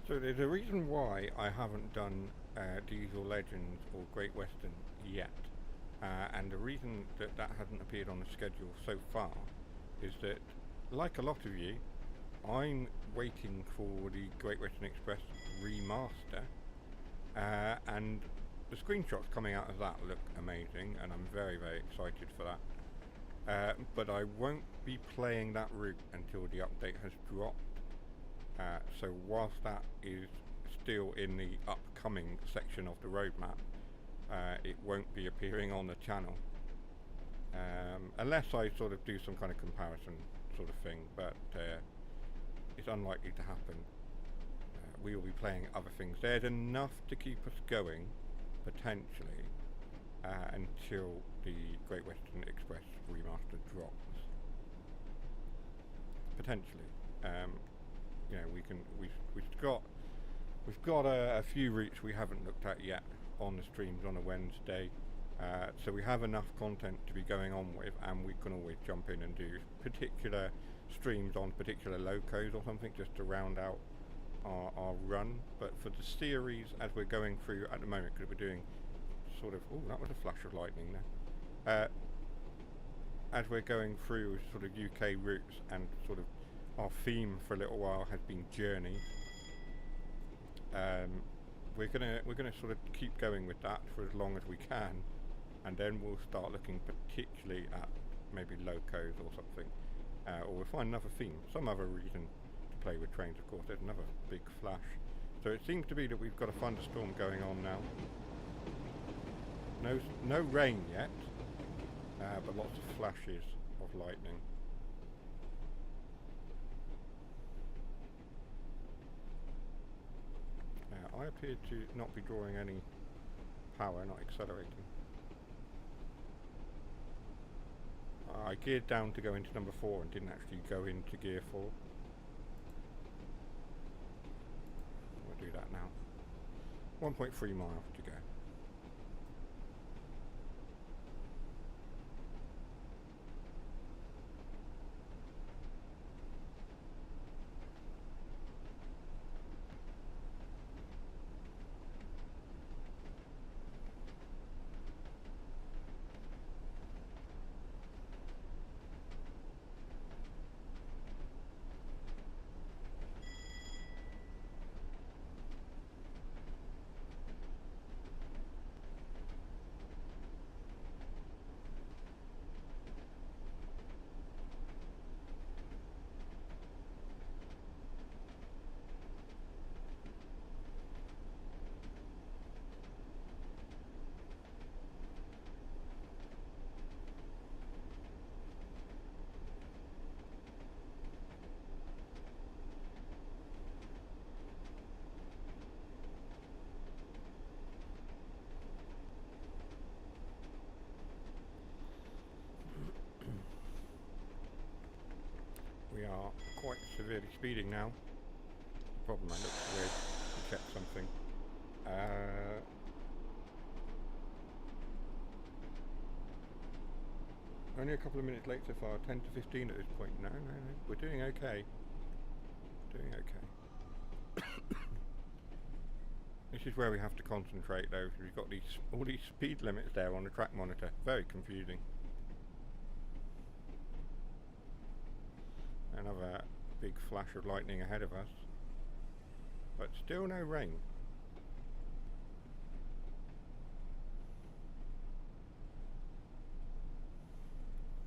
So there's a reason why I haven't done Diesel Legends or Great Western yet, and the reason that that hasn't appeared on the schedule so far is that, like a lot of you, I'm waiting for the Great Western Express remaster, and the screenshots coming out of that look amazing, and I'm very, very excited for that. But I won't be playing that route until the update has dropped. So whilst that is still in the upcoming section of the roadmap, it won't be appearing on the channel, unless I sort of do some kind of comparison sort of thing, but it's unlikely to happen. We will be playing other things. There's enough to keep us going, potentially, until the Great Western Express remaster drops. potentially. You know, we've got a few routes we haven't looked at yet on the streams on a Wednesday. So we have enough content to be going on with, and we can always jump in and do particular streams on particular locos or something just to round out our run. But for the series, as we're going through at the moment, because we're doing sort of, oh, that was a flash of lightning there. As we're going through sort of UK routes, and sort of our theme for a little while has been journeys. We're gonna sort of keep going with that for as long as we can, and then we'll start looking particularly at maybe locos or something, or we'll find another theme, some other reason to play with trains. Of course, there's another big flash. So it seems to be that we've got a thunderstorm going on now. No rain yet, but lots of flashes of lightning. I appear to not be drawing any power, not accelerating. I geared down to go into number 4 and didn't actually go into gear 4. We'll do that now. 1.3 miles to go. We are quite severely speeding now. The problem, I looked weird to check something. Only a couple of minutes late so far, 10 to 15 at this point. No, we're doing okay. Doing okay. This is where we have to concentrate though, because we've got all these speed limits there on the track monitor. Very confusing. Another big flash of lightning ahead of us, but still no rain.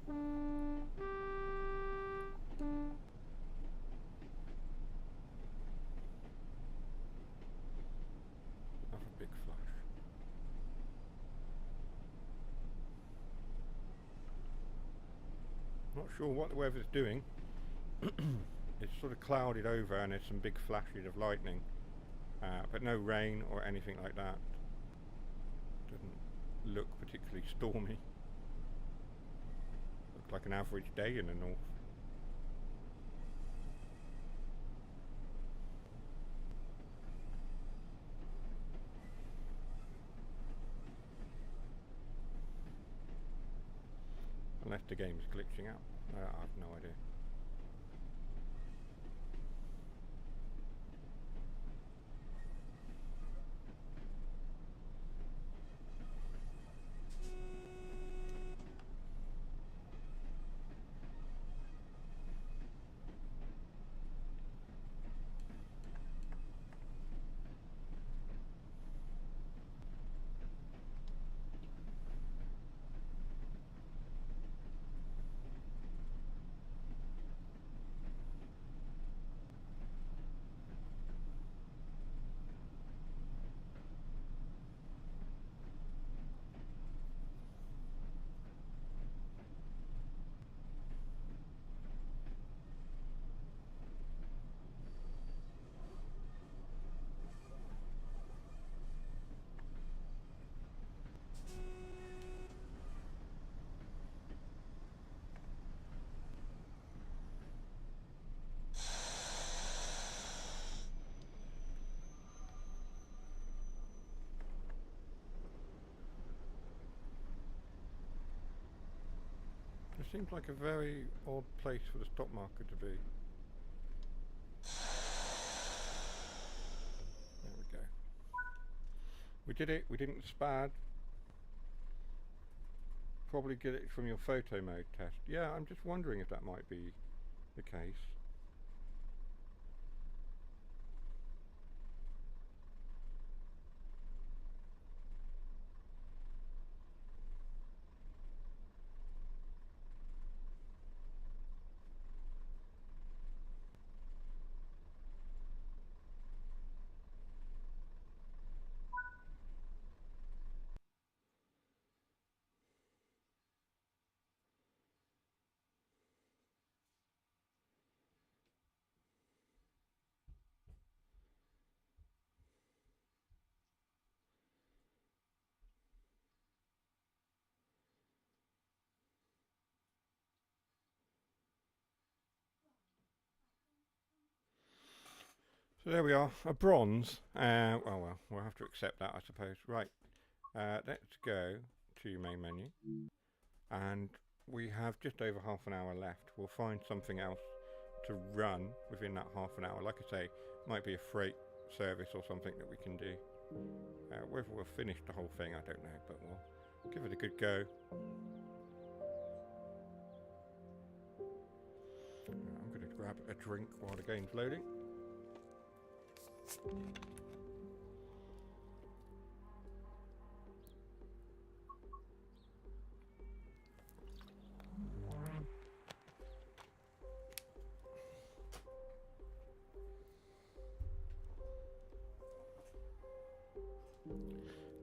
Another big flash. Not sure what the weather's doing. It's sort of clouded over and there's some big flashes of lightning, but no rain or anything like that. Doesn't look particularly stormy. Looks like an average day in the north. Unless the game's glitching out. I have no idea. This seems like a very odd place for the stock market to be. There we go. We did it. We didn't spad. Probably get it from your photo mode test. Yeah, I'm just wondering if that might be the case. So there we are, a bronze. Well, we'll have to accept that, I suppose. Right, let's go to main menu, and we have just over half an hour left. We'll find something else to run within that half an hour. Like I say, might be a freight service or something that we can do. Whether we'll finish the whole thing, I don't know, but we'll give it a good go. I'm going to grab a drink while the game's loading.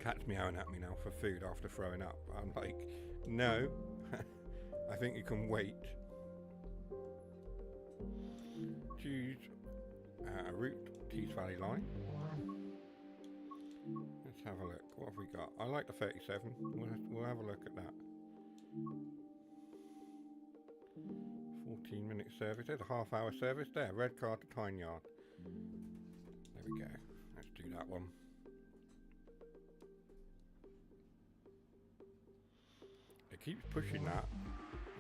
Cat's meowing at me now for food after throwing up. I'm like, no, I think you can wait. Choose a route, Tees Valley line. Let's have a look. What have we got? I like the 37. We'll have a look at that. 14-minute service. There's a half-hour service there. Red car to Tyne Yard. There we go. Let's do that one. It keeps pushing that,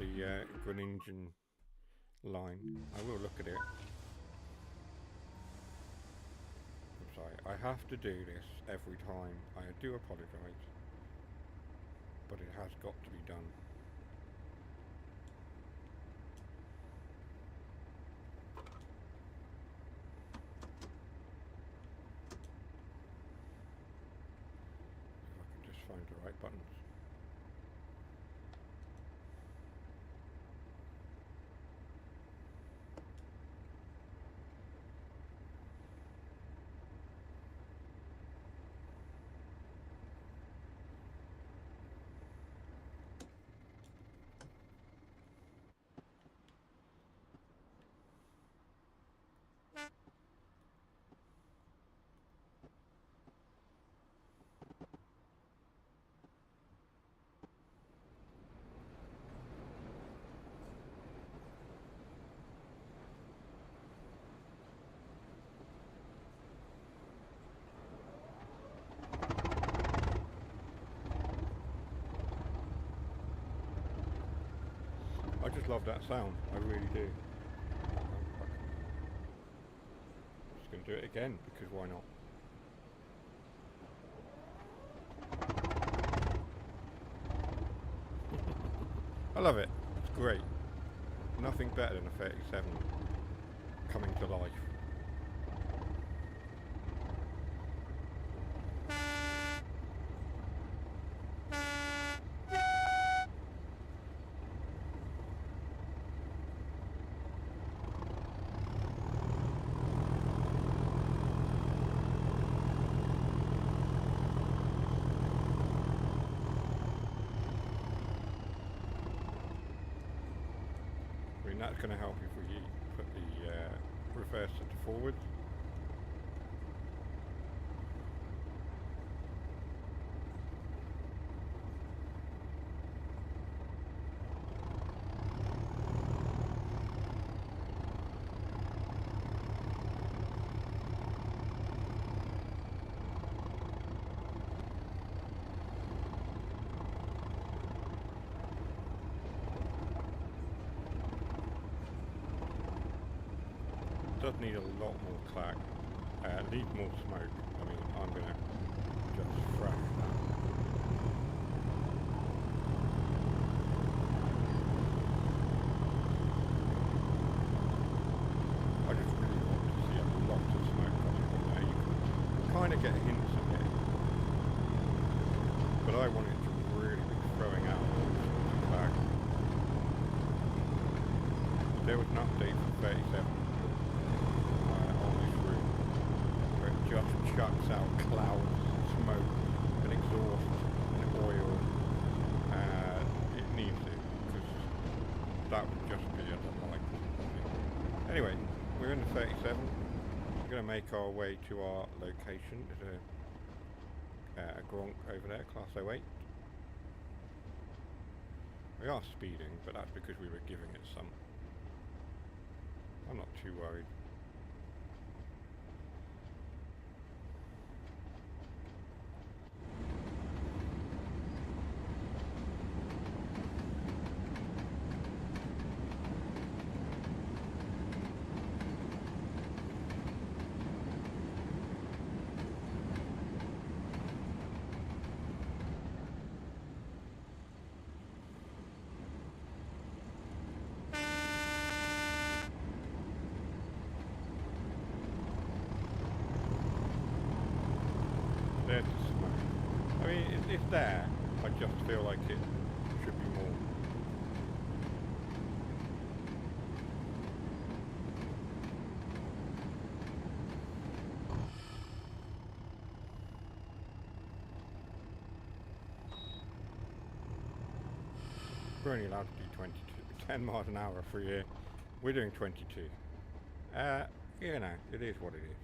the Groningen line. I will look at it. I'm sorry, I have to do this every time. I do apologise, but it has got to be done. If I can just find the right buttons. I just love that sound, I really do. I'm just going to do it again, because why not? I love it, it's great. Nothing better than a 37 coming to life. That's going to help if we put the reverse to forward. does need a lot more clack. Needs more smoke. I mean, I'm gonna just thrash that. I just really want to see a lot of smoke coming from there. You can kind of get hints of it, but I want it to really be throwing out clack. There was an update for 37 on this route where it just chucks out clouds of smoke and exhaust and oil. It needs it, because that would just be a delight. Anyway, we're in the 37. We're going to make our way to our location. There's a Gronk over there, Class 08. We are speeding, but that's because we were giving it some. I'm not too worried. There's the smoke. I mean, it's there. I just feel like it should be more. We're only allowed to do 10 miles an hour for a year. We're doing 22. You know, it is what it is.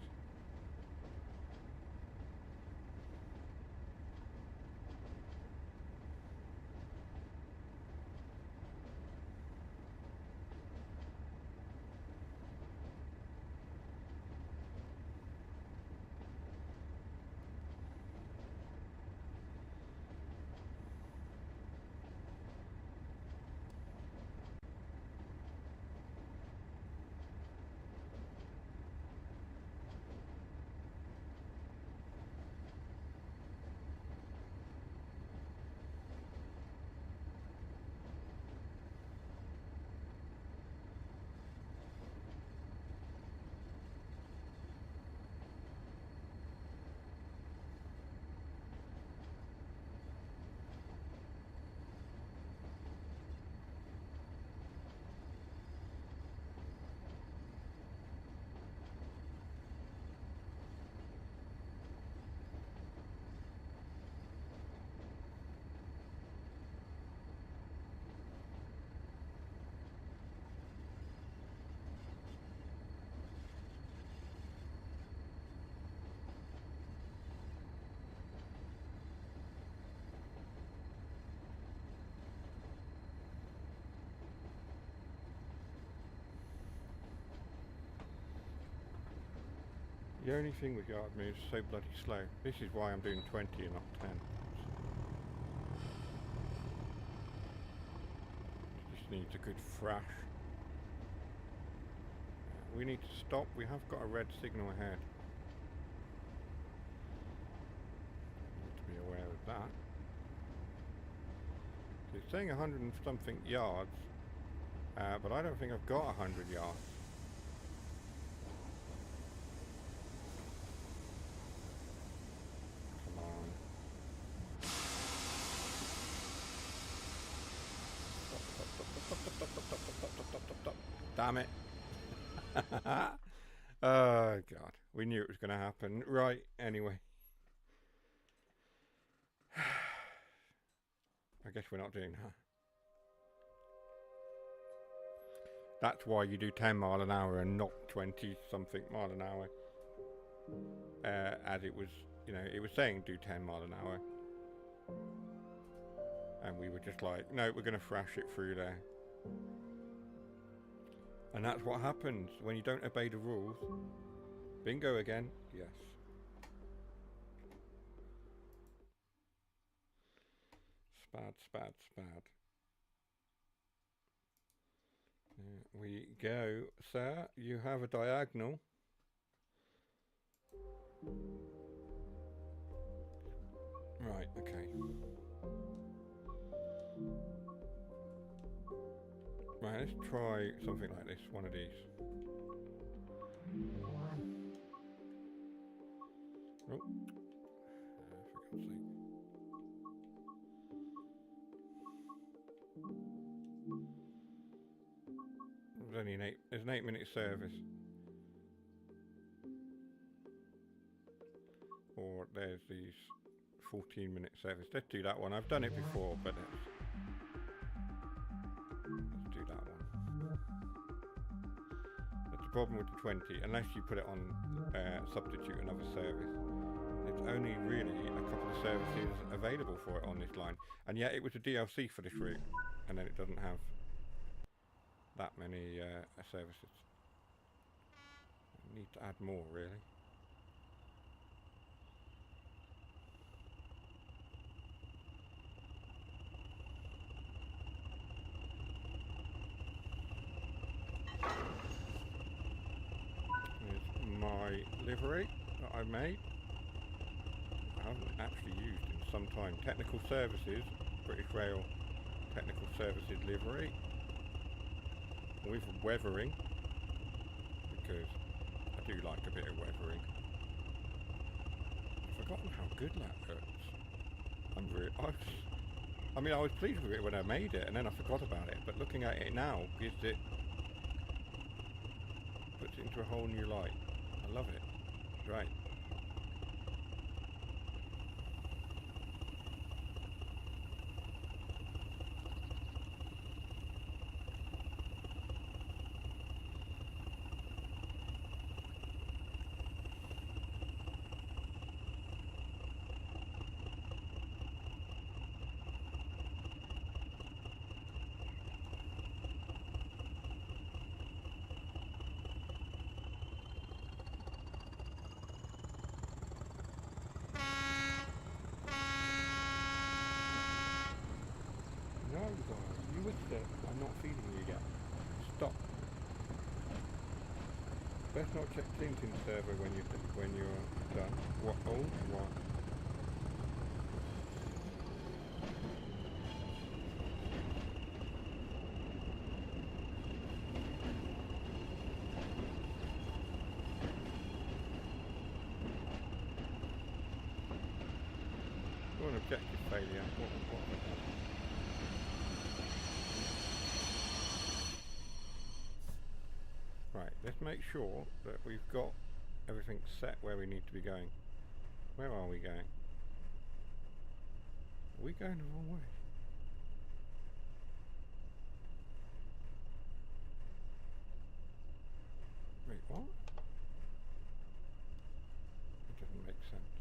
The only thing with yard moves is so bloody slow. This is why I'm doing 20 and not 10. Just needs a good thrash. We need to stop. We have got a red signal ahead. Need to be aware of that. So it's saying 100 and something yards, but I don't think I've got 100 yards. Damn it. Oh god, we knew it was going to happen. Right, anyway. I guess we're not doing that. That's why you do 10 mile an hour and not 20 something mile an hour. As it was, you know, it was saying do 10 mile an hour. And we were just like, no, we're going to thrash it through there. And that's what happens when you don't obey the rules. Bingo again. Yes. Spad. Yeah. we go, sir. You have a diagonal. Right, okay. Right, let's try something like this, one of these. Oh, for God's sake. There's only there's an 8-minute service. Or there's these 14-minute service. Let's do that one. I've done it before, but let's do that one. That's the problem with the 20, unless you put it on substitute another service. It's only really a couple of services available for it on this line. And yet it was a DLC for this route, and then it doesn't have that many services. I need to add more, really. Here's my livery that I made. I haven't actually used in some time. Technical Services, British Rail Technical Services livery with weathering, because I do like a bit of weathering. I've forgotten how good that looks. I was pleased with it when I made it, and then I forgot about it, but looking at it now puts it into a whole new light. I love it. Right. You with it. I'm not feeding you yet. Stop. Best not check Clinton server when you're done. What? Oh, what? Oh, an objective failure. What have I done? Right, let's make sure that we've got everything set where we need to be going. Where are we going? Are we going the wrong way? Wait, what? It doesn't make sense.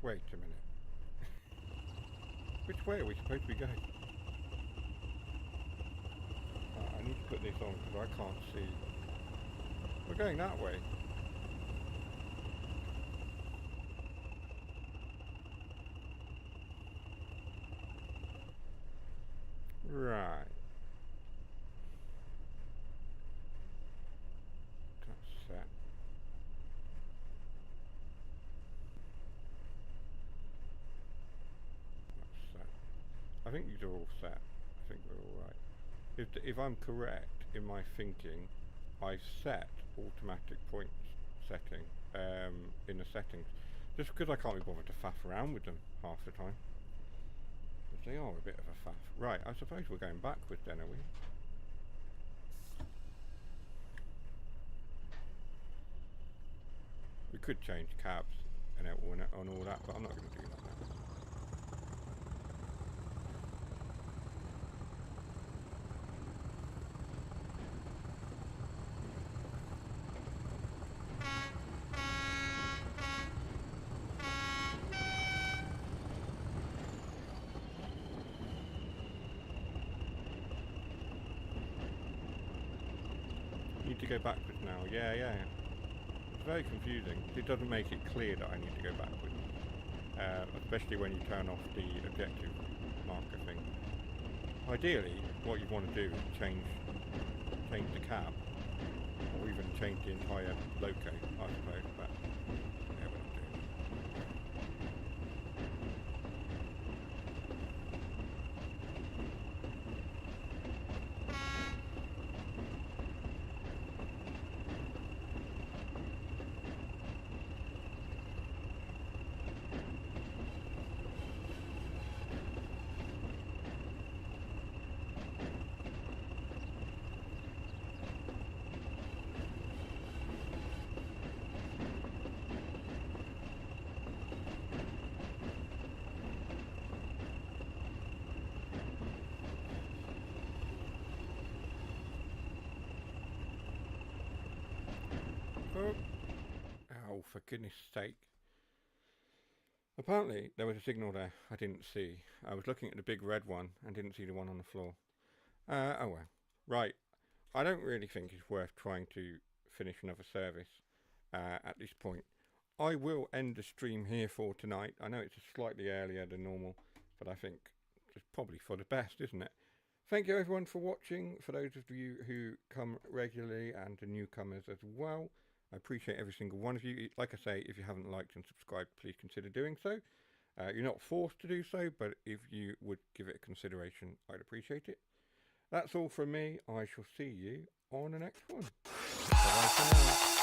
Wait a minute. Which way are we supposed to be going? I need to put this on because I can't see. We're going that way. Right. That's set. That's set. I think these are all set. I think we're all right. If I'm correct in my thinking, I've set automatic points setting in the settings, just because I can't be bothered to faff around with them half the time. But they are a bit of a faff. Right, I suppose we're going backwards then, are we? We could change cabs and all that, but I'm not going to do that now. Need to go backwards now. Yeah. It's very confusing. It doesn't make it clear that I need to go backwards, especially when you turn off the objective marker thing. Ideally, what you want to do is change the cab, or even change the entire loco, I suppose, but yeah, we're not doing it. Oh, for goodness sake. Apparently, there was a signal there I didn't see. I was looking at the big red one and didn't see the one on the floor. Oh well. Right. I don't really think it's worth trying to finish another service at this point. I will end the stream here for tonight. I know it's slightly earlier than normal, but I think it's probably for the best, isn't it? Thank you everyone for watching, for those of you who come regularly and the newcomers as well. I appreciate every single one of you. Like I say, if you haven't liked and subscribed, please consider doing so. You're not forced to do so, but if you would give it a consideration, I'd appreciate it. That's all from me. I shall see you on the next one. Bye-bye for now.